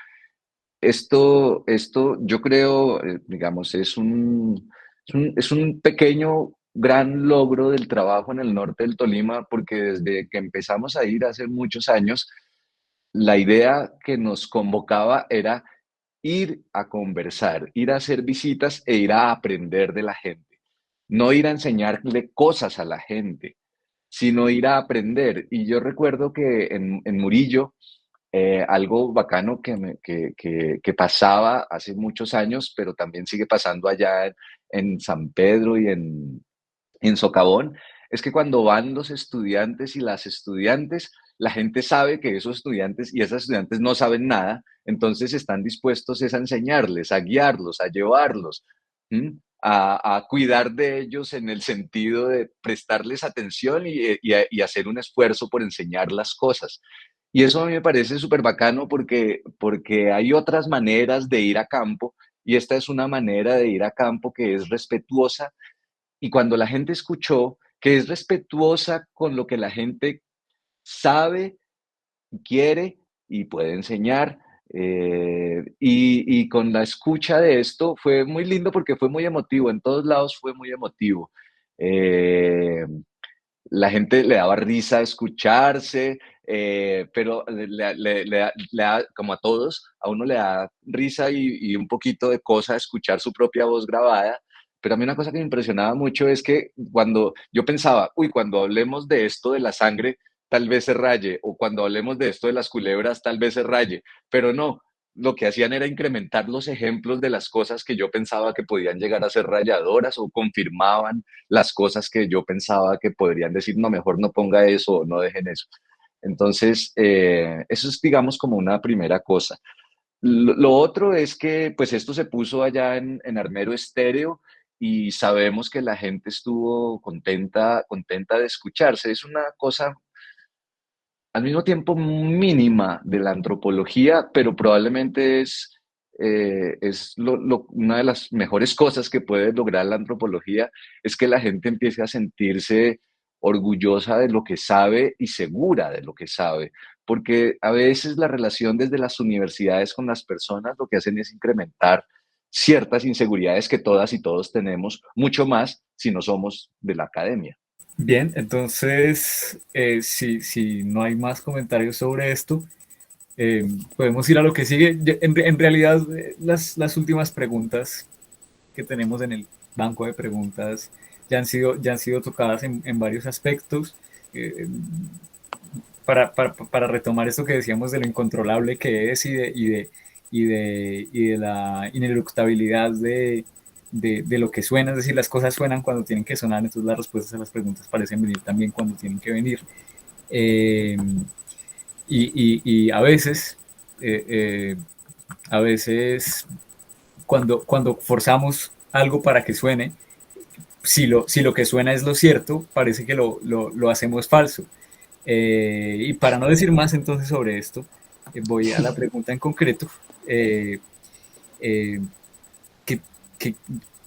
Esto yo creo, digamos, es un pequeño, gran logro del trabajo en el norte del Tolima, porque desde que empezamos a ir hace muchos años, la idea que nos convocaba era ir a conversar, ir a hacer visitas e ir a aprender de la gente. No ir a enseñarle cosas a la gente, sino ir a aprender. Y yo recuerdo que en Murillo, algo bacano que pasaba hace muchos años, pero también sigue pasando allá en San Pedro y en Socavón, es que cuando van los estudiantes y las estudiantes, la gente sabe que esos estudiantes y esas estudiantes no saben nada, entonces están dispuestos a enseñarles, a guiarlos, a llevarlos, a cuidar de ellos en el sentido de prestarles atención y hacer un esfuerzo por enseñar las cosas. Y eso a mí me parece súper bacano porque hay otras maneras de ir a campo y esta es una manera de ir a campo que es respetuosa. Y cuando la gente escuchó que es respetuosa con lo que la gente sabe, quiere y puede enseñar, y con la escucha de esto fue muy lindo porque fue muy emotivo, en todos lados fue muy emotivo. La gente le daba risa escucharse, pero como a todos, a uno le da risa y un poquito de cosa escuchar su propia voz grabada. Pero a mí una cosa que me impresionaba mucho es que cuando yo pensaba, cuando hablemos de esto de la sangre, tal vez se raye, o cuando hablemos de esto de las culebras, tal vez se raye, pero no, lo que hacían era incrementar los ejemplos de las cosas que yo pensaba que podían llegar a ser rayadoras o confirmaban las cosas que yo pensaba que podrían decir, no, mejor no ponga eso o no dejen eso. Entonces, eso es, digamos, como una primera cosa. Lo otro es que, pues, esto se puso allá en Armero Estéreo y sabemos que la gente estuvo contenta de escucharse. Es una cosa al mismo tiempo mínima de la antropología, pero probablemente una de las mejores cosas que puede lograr la antropología es que la gente empiece a sentirse orgullosa de lo que sabe y segura de lo que sabe, porque a veces la relación desde las universidades con las personas lo que hacen es incrementar ciertas inseguridades que todas y todos tenemos, mucho más si no somos de la academia. Bien, entonces, si no hay más comentarios sobre esto, podemos ir a lo que sigue. En realidad, las últimas preguntas que tenemos en el banco de preguntas ya han sido tocadas en varios aspectos. Eh, para retomar esto que decíamos de lo incontrolable que es y de la ineluctabilidad de lo que suena, es decir, las cosas suenan cuando tienen que sonar, entonces las respuestas a las preguntas parecen venir también cuando tienen que venir. Eh, y a veces cuando forzamos algo para que suene, si lo que suena es lo cierto, parece que lo hacemos falso. Y para no decir más entonces sobre esto, voy a la pregunta en concreto, eh, eh, que, que,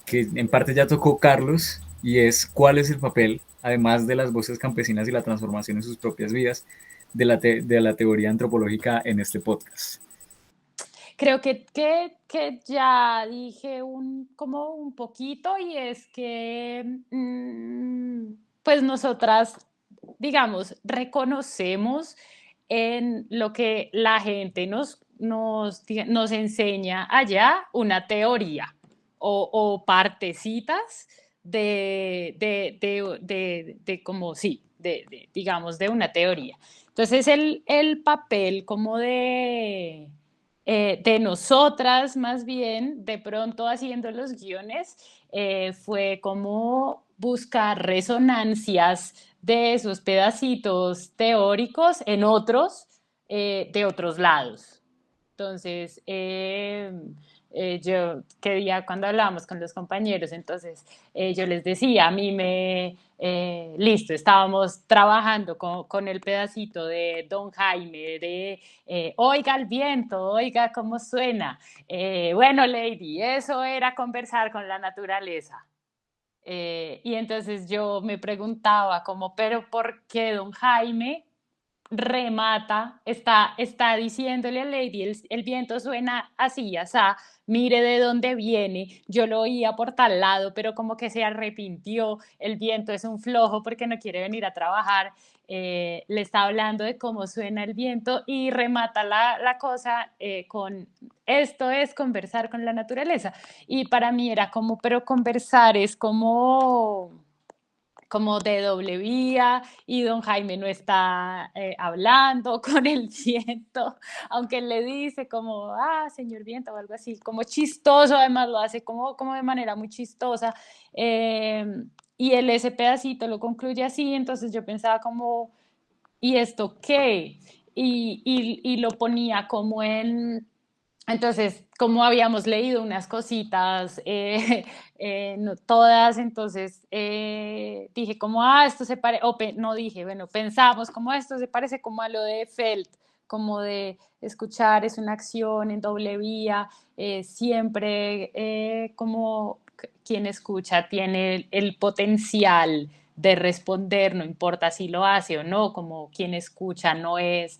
que en parte ya tocó Carlos, y es cuál es el papel, además de las voces campesinas y la transformación en sus propias vidas, de la teoría antropológica en este podcast. Creo que ya dije como un poquito y es que pues nosotras, digamos, reconocemos en lo que la gente nos enseña allá una teoría o partecitas de como sí, digamos, de una teoría. Entonces el papel como de nosotras más bien, de pronto haciendo los guiones, fue como buscar resonancias de esos pedacitos teóricos en otros, de otros lados. Entonces, yo quería, cuando hablábamos con los compañeros, entonces yo les decía, a mí listo, estábamos trabajando con el pedacito de Don Jaime, de oiga el viento, oiga cómo suena. Bueno, Lady, eso era conversar con la naturaleza. Y entonces yo me preguntaba como, pero ¿por qué Don Jaime remata, está diciéndole a Lady, el viento suena así, asá, mire de dónde viene, yo lo oía por tal lado, pero como que se arrepintió, el viento es un flojo porque no quiere venir a trabajar, le está hablando de cómo suena el viento y remata la cosa con, esto es conversar con la naturaleza. Y para mí era como, pero conversar es como de doble vía y don Jaime no está hablando con el viento, aunque él le dice como, señor viento o algo así, como chistoso, además lo hace como de manera muy chistosa. Y él ese pedacito lo concluye así, entonces yo pensaba como, ¿y esto qué? Y lo ponía como en... Entonces, como habíamos leído unas cositas, no todas, entonces dije como, esto se parece, no dije, bueno, pensamos como esto se parece como a lo de Felt, como de escuchar es una acción en doble vía, siempre como quien escucha tiene el potencial de responder, no importa si lo hace o no, como quien escucha no es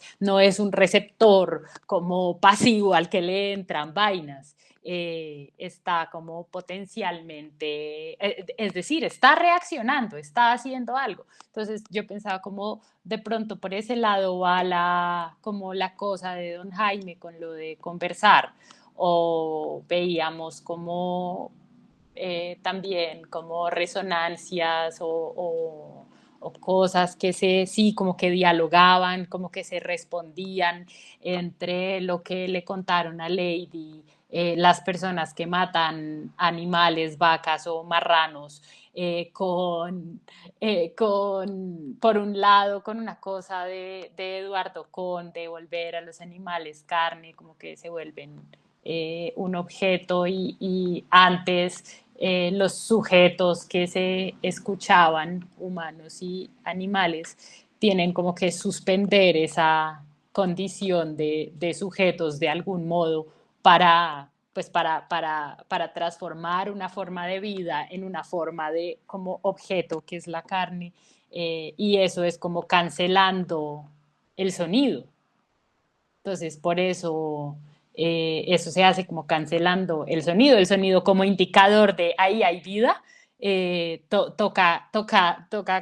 un receptor como pasivo al que le entran vainas, está como potencialmente, es decir, está reaccionando, está haciendo algo. Entonces yo pensaba como de pronto por ese lado va como la cosa de don Jaime con lo de conversar, o veíamos como también como resonancias o cosas que sí, como que dialogaban, como que se respondían entre lo que le contaron a Lady, las personas que matan animales, vacas o marranos, por un lado, con una cosa de Eduardo Con, de volver a los animales carne, como que se vuelven un objeto y antes los sujetos que se escuchaban, humanos y animales, tienen como que suspender esa condición de sujetos de algún modo para, pues para transformar una forma de vida en una forma de como objeto que es la carne, y eso es como cancelando el sonido. Entonces, por eso eso se hace como cancelando el sonido como indicador de ahí hay vida, toca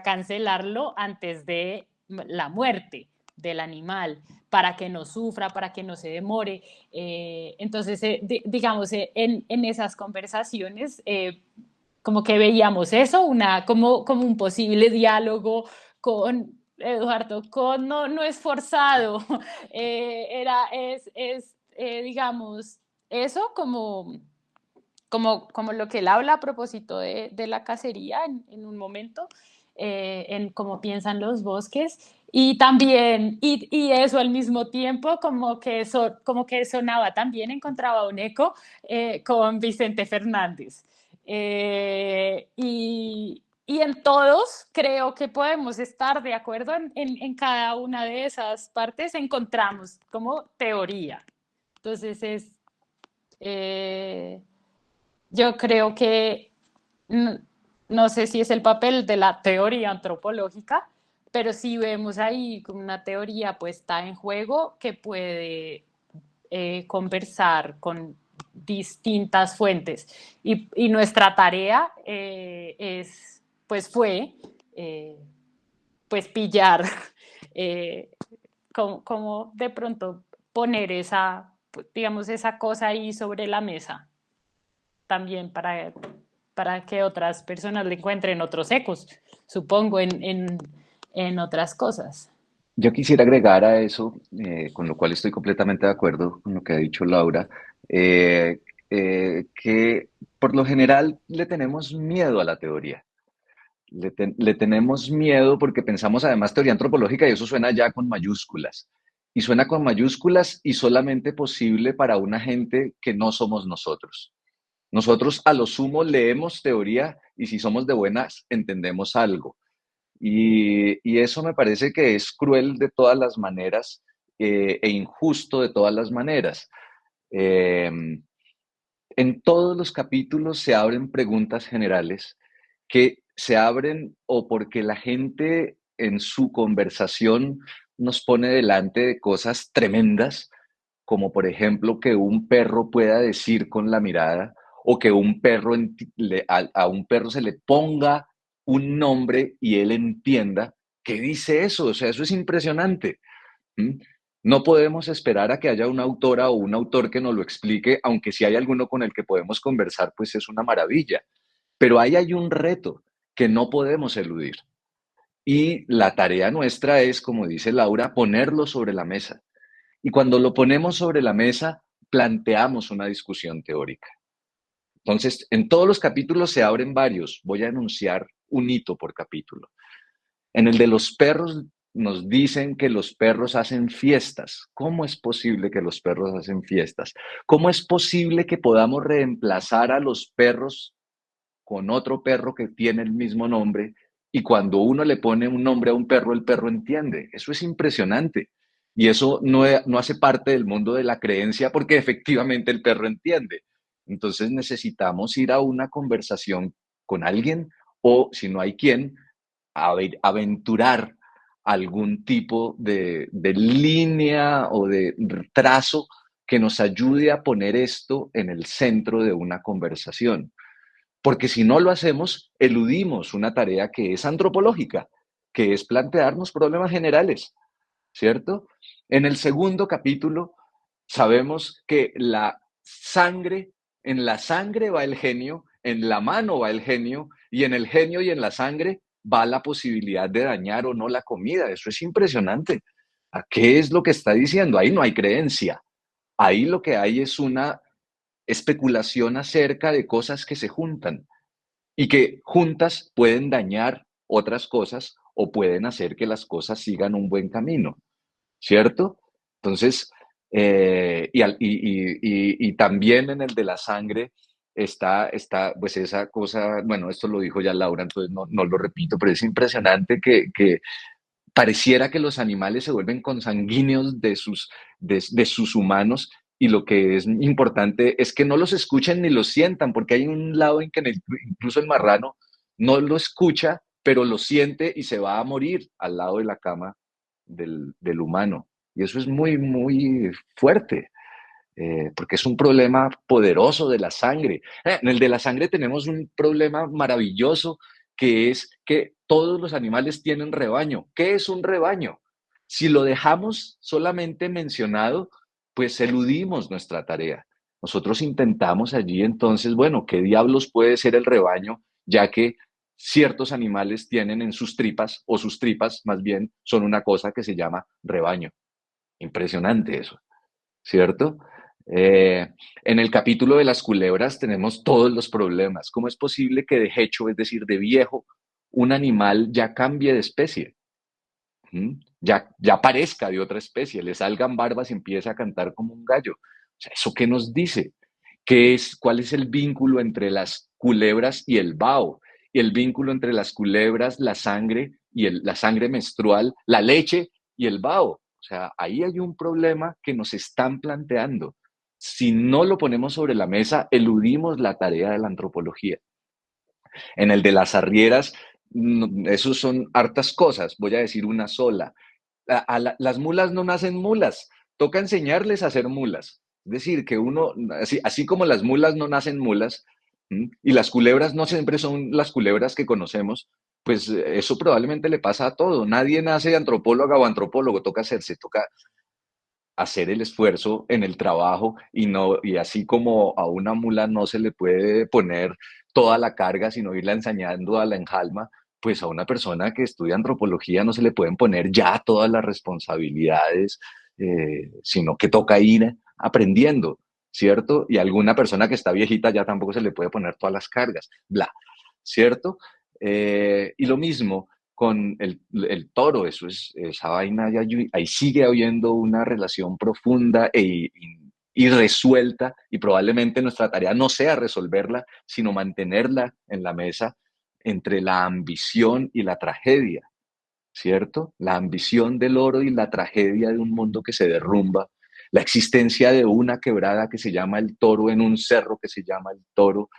cancelarlo antes de la muerte del animal, para que no sufra, para que no se demore. Entonces, digamos, en esas conversaciones, como que veíamos eso, como un posible diálogo con Eduardo, no es forzado, digamos, eso como lo que él habla a propósito de la cacería en un momento, en cómo piensan los bosques, y también, y eso al mismo tiempo, como que sonaba también, encontraba un eco con Vicente Fernández. Y en todos creo que podemos estar de acuerdo en cada una de esas partes, encontramos como teoría. Entonces yo creo que no sé si es el papel de la teoría antropológica, pero sí vemos ahí como una teoría puesta en juego que puede conversar con distintas fuentes. Y nuestra tarea fue pues pillar como de pronto poner digamos, esa cosa ahí sobre la mesa también para que otras personas le encuentren otros ecos, supongo, en otras cosas. Yo quisiera agregar a eso, con lo cual estoy completamente de acuerdo con lo que ha dicho Laura, que por lo general le tenemos miedo a la teoría. Le tenemos miedo porque pensamos además teoría antropológica y eso suena ya con mayúsculas. Y suena con mayúsculas y solamente posible para una gente que no somos nosotros. Nosotros a lo sumo leemos teoría y si somos de buenas entendemos algo. Y eso me parece que es cruel de todas las maneras e injusto de todas las maneras. Eh, en todos los capítulos se abren preguntas generales que se abren o porque la gente en su conversación nos pone delante de cosas tremendas, como por ejemplo que un perro pueda decir con la mirada o que a un perro se le ponga un nombre y él entienda qué dice eso. O sea, eso es impresionante. ¿Mm? No podemos esperar a que haya una autora o un autor que nos lo explique, aunque si hay alguno con el que podemos conversar, pues es una maravilla. Pero ahí hay un reto que no podemos eludir. Y la tarea nuestra es, como dice Laura, ponerlo sobre la mesa. Y cuando lo ponemos sobre la mesa, planteamos una discusión teórica. Entonces, en todos los capítulos se abren varios. Voy a enunciar un hito por capítulo. En el de los perros nos dicen que los perros hacen fiestas. ¿Cómo es posible que los perros hacen fiestas? ¿Cómo es posible que podamos reemplazar a los perros con otro perro que tiene el mismo nombre y cuando uno le pone un nombre a un perro, el perro entiende? Eso es impresionante. Y eso no hace parte del mundo de la creencia porque efectivamente el perro entiende. Entonces necesitamos ir a una conversación con alguien o, si no hay quien, aventurar algún tipo de línea o de trazo que nos ayude a poner esto en el centro de una conversación. Porque si no lo hacemos, eludimos una tarea que es antropológica, que es plantearnos problemas generales, ¿cierto? En el segundo capítulo sabemos que en la sangre va el genio, en la mano va el genio, y en el genio y en la sangre va la posibilidad de dañar o no la comida. Eso es impresionante. ¿A qué es lo que está diciendo? Ahí no hay creencia. Ahí lo que hay es una especulación acerca de cosas que se juntan y que juntas pueden dañar otras cosas o pueden hacer que las cosas sigan un buen camino, ¿cierto? Entonces, Y también en el de la sangre está pues esa cosa, bueno, esto lo dijo ya Laura, entonces no lo repito, pero es impresionante que pareciera que los animales se vuelven consanguíneos de sus humanos, y lo que es importante es que no los escuchen ni los sientan, porque hay un lado en que incluso el marrano no lo escucha, pero lo siente y se va a morir al lado de la cama del humano. Y eso es muy, muy fuerte, porque es un problema poderoso de la sangre. En el de la sangre tenemos un problema maravilloso, que es que todos los animales tienen rebaño. ¿Qué es un rebaño? Si lo dejamos solamente mencionado, pues eludimos nuestra tarea. Nosotros intentamos allí entonces, bueno, ¿qué diablos puede ser el rebaño? Ya que ciertos animales tienen en sus tripas, o sus tripas más bien, son una cosa que se llama rebaño. Impresionante eso, ¿cierto? En el capítulo de las culebras tenemos todos los problemas. ¿Cómo es posible que de hecho, es decir, de viejo, un animal ya cambie de especie? Ya parezca de otra especie, le salgan barbas y empiece a cantar como un gallo. O sea, ¿eso qué nos dice? ¿Cuál es el vínculo entre las culebras y el vaho? Y el vínculo entre las culebras, la sangre y la sangre menstrual, la leche y el vaho. O sea, ahí hay un problema que nos están planteando. Si no lo ponemos sobre la mesa, eludimos la tarea de la antropología. En el de las arrieras, esos son hartas cosas, voy a decir una sola. Las mulas no nacen mulas, toca enseñarles a ser mulas. Es decir, que uno, así como las mulas no nacen mulas, y las culebras no siempre son las culebras que conocemos, pues eso probablemente le pasa a todo. Nadie nace antropóloga o antropólogo, toca hacer el esfuerzo en el trabajo, y así como a una mula no se le puede poner toda la carga, sino irla enseñando a la enjalma, pues a una persona que estudia antropología no se le pueden poner ya todas las responsabilidades, sino que toca ir aprendiendo, ¿cierto? Y a alguna persona que está viejita ya tampoco se le puede poner todas las cargas, bla, ¿cierto? Y lo mismo con el toro, esa vaina, ahí sigue habiendo una relación profunda y resuelta, y probablemente nuestra tarea no sea resolverla, sino mantenerla en la mesa, entre la ambición y la tragedia, ¿cierto? La ambición del oro y la tragedia de un mundo que se derrumba, la existencia de una quebrada que se llama el Toro, en un cerro que se llama el Toro,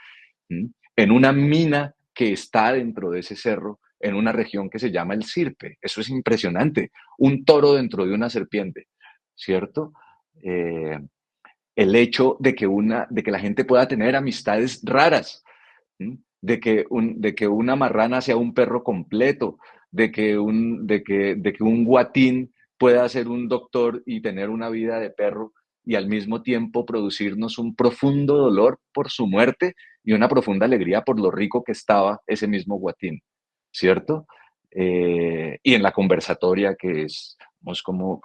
en una mina que está dentro de ese cerro, en una región que se llama el Sirpe. Eso es impresionante. Un toro dentro de una serpiente, ¿cierto? El hecho de que la gente pueda tener amistades raras, de que una marrana sea un perro completo, de que un guatín pueda ser un doctor y tener una vida de perro, y al mismo tiempo producirnos un profundo dolor por su muerte y una profunda alegría por lo rico que estaba ese mismo guatín, ¿cierto? Y en la conversatoria, que es como,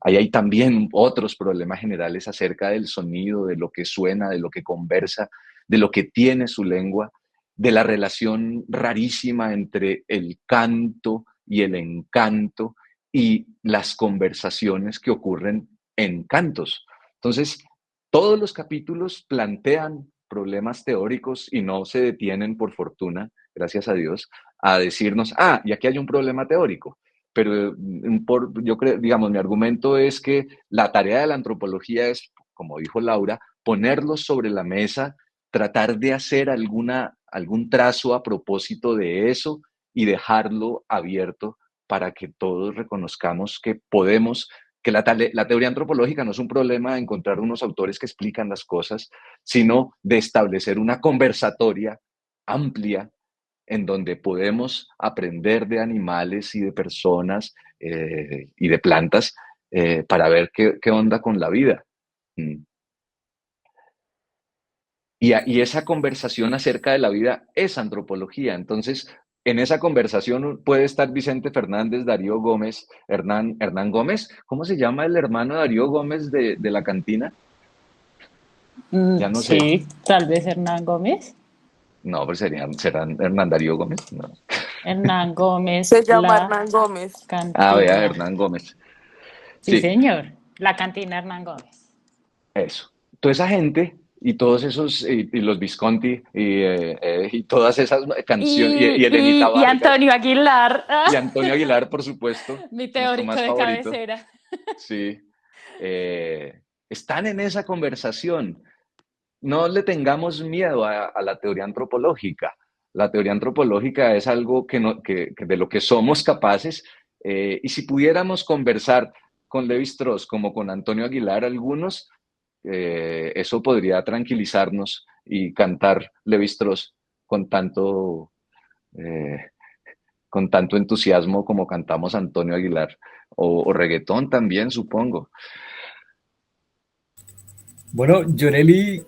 ahí hay también otros problemas generales acerca del sonido, de lo que suena, de lo que conversa, de lo que tiene su lengua, de la relación rarísima entre el canto y el encanto, y las conversaciones que ocurren en cantos. Entonces, todos los capítulos plantean problemas teóricos y no se detienen, por fortuna, gracias a Dios, a decirnos, y aquí hay un problema teórico. Pero yo creo, digamos, mi argumento es que la tarea de la antropología es, como dijo Laura, ponerlos sobre la mesa, tratar de hacer algún trazo a propósito de eso y dejarlo abierto para que todos reconozcamos que podemos, que la teoría antropológica no es un problema de encontrar unos autores que explican las cosas, sino de establecer una conversatoria amplia en donde podemos aprender de animales y de personas, y de plantas, para ver qué onda con la vida. Y esa conversación acerca de la vida es antropología. Entonces, en esa conversación puede estar Vicente Fernández, Darío Gómez, Hernán Gómez. ¿Cómo se llama el hermano de Darío Gómez de la cantina? Ya no sé. Sí, tal vez Hernán Gómez. No, pues serán Hernán Darío Gómez. No. Hernán Gómez. Se llama Hernán Gómez. Cantina. Vea, Hernán Gómez. Sí, señor. La cantina Hernán Gómez. Eso. Toda esa gente y todos esos, y los Visconti, y todas esas canciones, y Elenita Y Vargas, Antonio Aguilar, y Antonio Aguilar, por supuesto, mi nuestro teórico más de favorito. cabecera. Sí. Están en esa conversación. No le tengamos miedo a la teoría antropológica. La teoría antropológica es algo que de lo que somos capaces, y si pudiéramos conversar con Lévi-Strauss como con Antonio Aguilar algunos, eso podría tranquilizarnos y cantar Lévi-Strauss con tanto, eh, con tanto entusiasmo como cantamos Antonio Aguilar, o reggaetón también, supongo. Bueno, Yoreli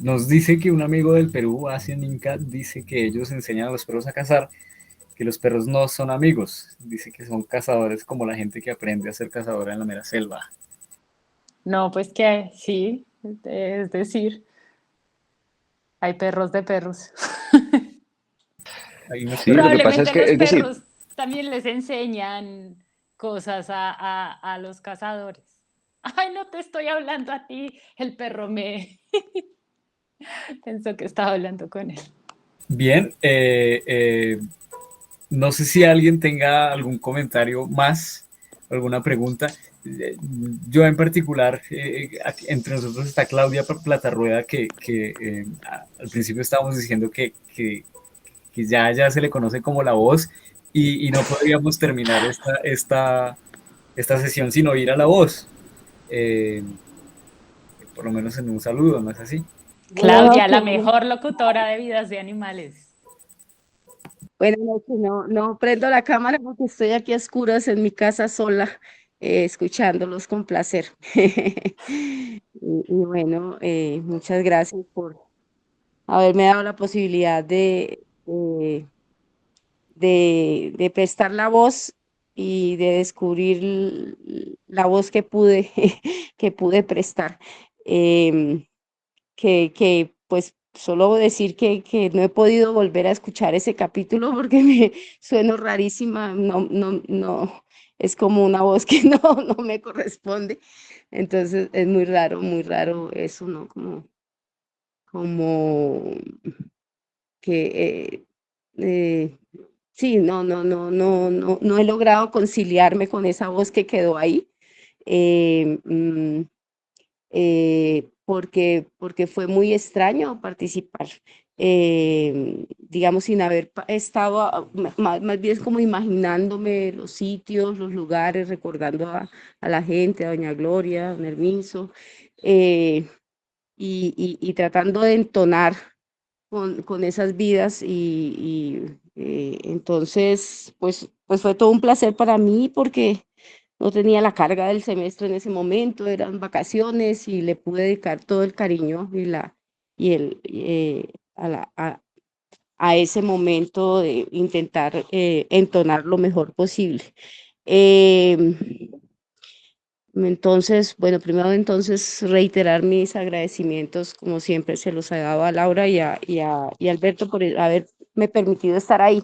nos dice que un amigo del Perú, Asian Inca, dice que ellos enseñan a los perros a cazar, que los perros no son amigos, dice que son cazadores como la gente que aprende a ser cazadora en la mera selva. No, pues que sí, es decir, hay perros de perros. Sí, lo que pasa es Probablemente que, los es decir, perros también les enseñan cosas a los cazadores. Ay, no te estoy hablando a ti, el perro me pensó que estaba hablando con él. Bien, no sé si alguien tenga algún comentario más, alguna pregunta. Yo en particular, entre nosotros está Claudia Platarrueda, que al principio estábamos diciendo que ya se le conoce como la voz y no podríamos terminar esta sesión sin oír a la voz, eh, por lo menos en un saludo, ¿no es así? Claudia, la mejor locutora de vidas de animales. Buenas noches, no prendo la cámara porque estoy aquí a oscuras en mi casa sola, escuchándolos con placer. Y bueno, muchas gracias por haberme dado la posibilidad de prestar la voz y de descubrir la voz que pude, que pude prestar. Em, pues solo decir que no he podido volver a escuchar ese capítulo porque me sueno rarísima, no, es como una voz que no me corresponde. Entonces es muy raro eso, ¿no? Como que sí, no he logrado conciliarme con esa voz que quedó ahí. Eh, mm, porque fue muy extraño participar, digamos, sin haber estado, más bien como imaginándome los sitios, los lugares, recordando a la gente, a doña Gloria, a don Herminzo, y tratando de entonar con esas vidas entonces, pues fue todo un placer para mí porque no tenía la carga del semestre en ese momento, eran vacaciones y le pude dedicar todo el cariño a ese momento de intentar entonar lo mejor posible. Em, entonces, bueno, primero entonces reiterar mis agradecimientos, como siempre se los ha dado a Laura y a Alberto por haberme permitido estar ahí.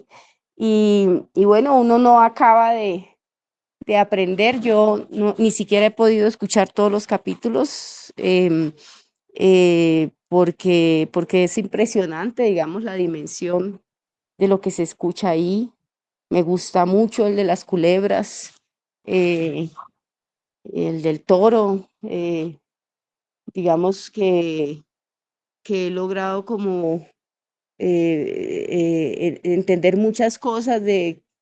Y bueno, uno no acaba de aprender. Yo ni siquiera he podido escuchar todos los capítulos porque es impresionante, digamos, la dimensión de lo que se escucha ahí. Me gusta mucho el de las culebras, el del toro. Digamos que he logrado como entender muchas cosas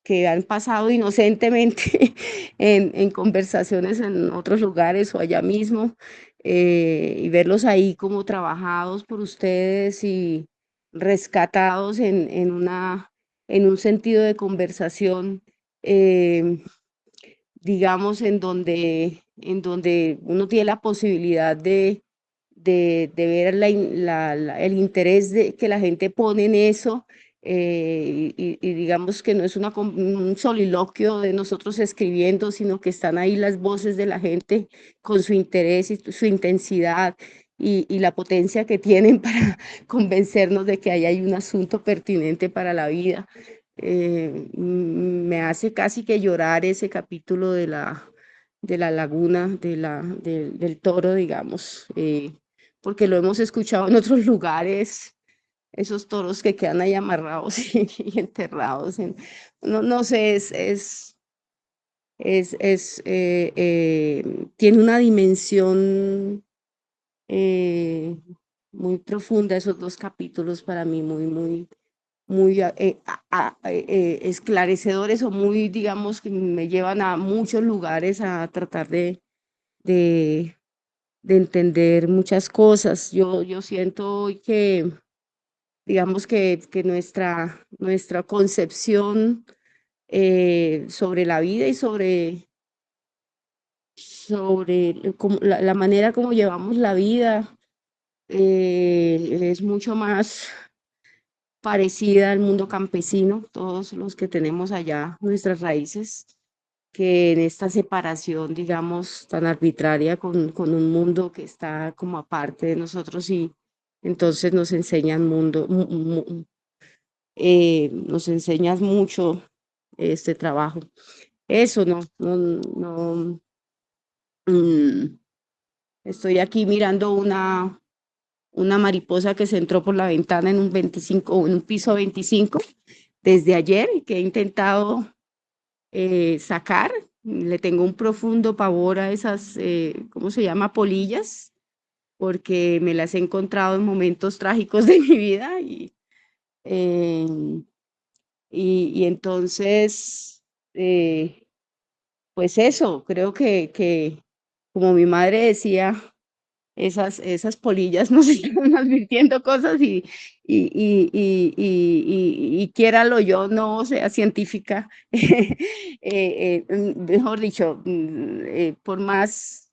que han pasado inocentemente en conversaciones en otros lugares o allá mismo, y verlos ahí como trabajados por ustedes y rescatados en un sentido de conversación, digamos, en donde uno tiene la posibilidad de ver el interés que la gente pone en eso, y digamos que no es un soliloquio de nosotros escribiendo, sino que están ahí las voces de la gente con su interés y su intensidad y la potencia que tienen para convencernos de que ahí hay un asunto pertinente para la vida. Me hace casi que llorar ese capítulo de la laguna del Toro, digamos, porque lo hemos escuchado en otros lugares, esos toros que quedan ahí amarrados y enterrados. No sé, tiene una dimensión muy profunda esos dos capítulos para mí, muy esclarecedores o muy, digamos, que me llevan a muchos lugares a tratar de entender muchas cosas. Yo siento hoy que, digamos, que nuestra concepción sobre la vida y sobre la manera como llevamos la vida es mucho más parecida al mundo campesino, todos los que tenemos allá nuestras raíces, que en esta separación, digamos, tan arbitraria con un mundo que está como aparte de nosotros y entonces nos enseñan nos enseñas mucho este trabajo. Eso estoy aquí mirando una mariposa que se entró por la ventana en un piso 25 desde ayer, que he intentado sacar. Le tengo un profundo pavor a esas, ¿cómo se llama? Polillas, porque me las he encontrado en momentos trágicos de mi vida y entonces, pues eso, creo que como mi madre decía, esas polillas nos están advirtiendo cosas y quiéralo yo, no sea científica, mejor dicho, por más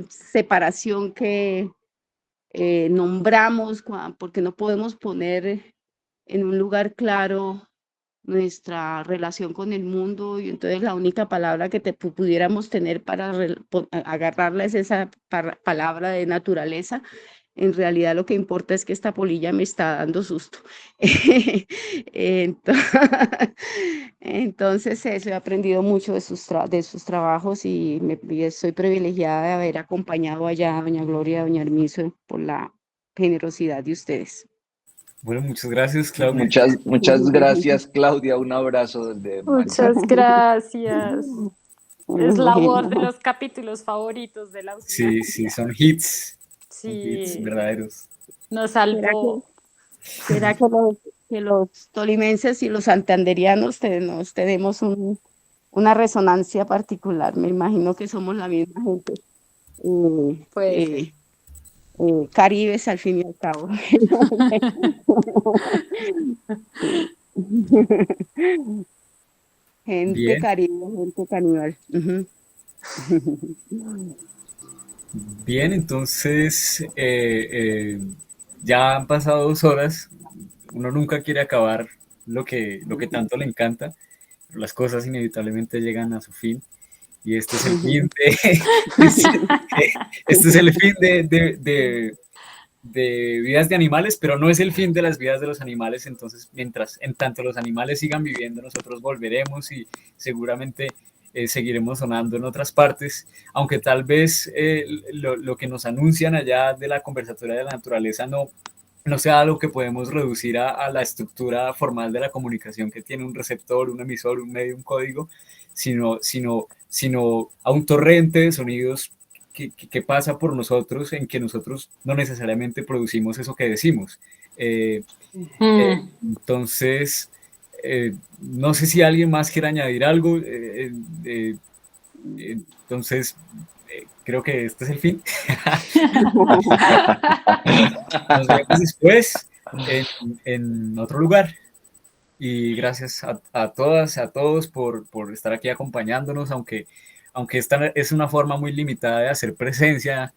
separación que nombramos, porque no podemos poner en un lugar claro nuestra relación con el mundo y entonces la única palabra que pudiéramos tener para agarrarla es esa palabra de naturaleza. En realidad lo que importa es que esta polilla me está dando susto. Entonces eso, he aprendido mucho de sus trabajos y estoy privilegiada de haber acompañado allá a doña Gloria, a doña Armiso, por la generosidad de ustedes. Bueno, muchas gracias, Claudia. Muchas gracias, Claudia. Un abrazo desde Muchas gracias. Es la voz de los capítulos favoritos de la Sí, sí, son hits. Sí. Son hits verdaderos. Nos salvó. ¿Será que los tolimenses y los santanderianos tenemos una resonancia particular? Me imagino que somos la misma gente. Caribes al fin y al cabo. Gente Bien. caribe, gente caníbal. Bien, entonces ya han pasado 2 horas. Uno nunca quiere acabar lo que tanto le encanta, pero las cosas inevitablemente llegan a su fin. Y este es el fin de vidas de animales, pero no es el fin de las vidas de los animales. Entonces, en tanto los animales sigan viviendo, nosotros volveremos y seguramente seguiremos sonando en otras partes, aunque tal vez lo que nos anuncian allá de la conversatoria de la naturaleza no sea algo que podemos reducir a la estructura formal de la comunicación, que tiene un receptor, un emisor, un medio, un código, sino a un torrente de sonidos que pasa por nosotros, en que nosotros no necesariamente producimos eso que decimos. Entonces, no sé si alguien más quiere añadir algo. Entonces, creo que este es el fin. Nos vemos después en otro lugar. Y gracias a todas, a todos por estar aquí acompañándonos, aunque esta es una forma muy limitada de hacer presencia,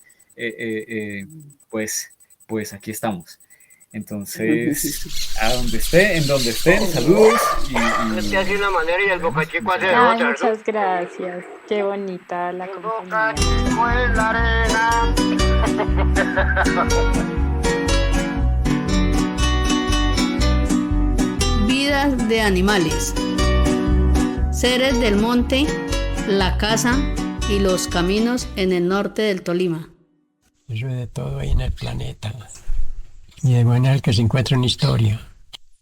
pues aquí estamos. Entonces, en donde estén, saludos. Este hace una manera y el Boca Chico hace Ay, otra. muchas gracias. Qué bonita la Boca compañía. Chico en la arena. Vidas de animales. Seres del monte, la casa y los caminos en el norte del Tolima. Eso es de todo ahí en el planeta. Y de manera que se encuentra una historia.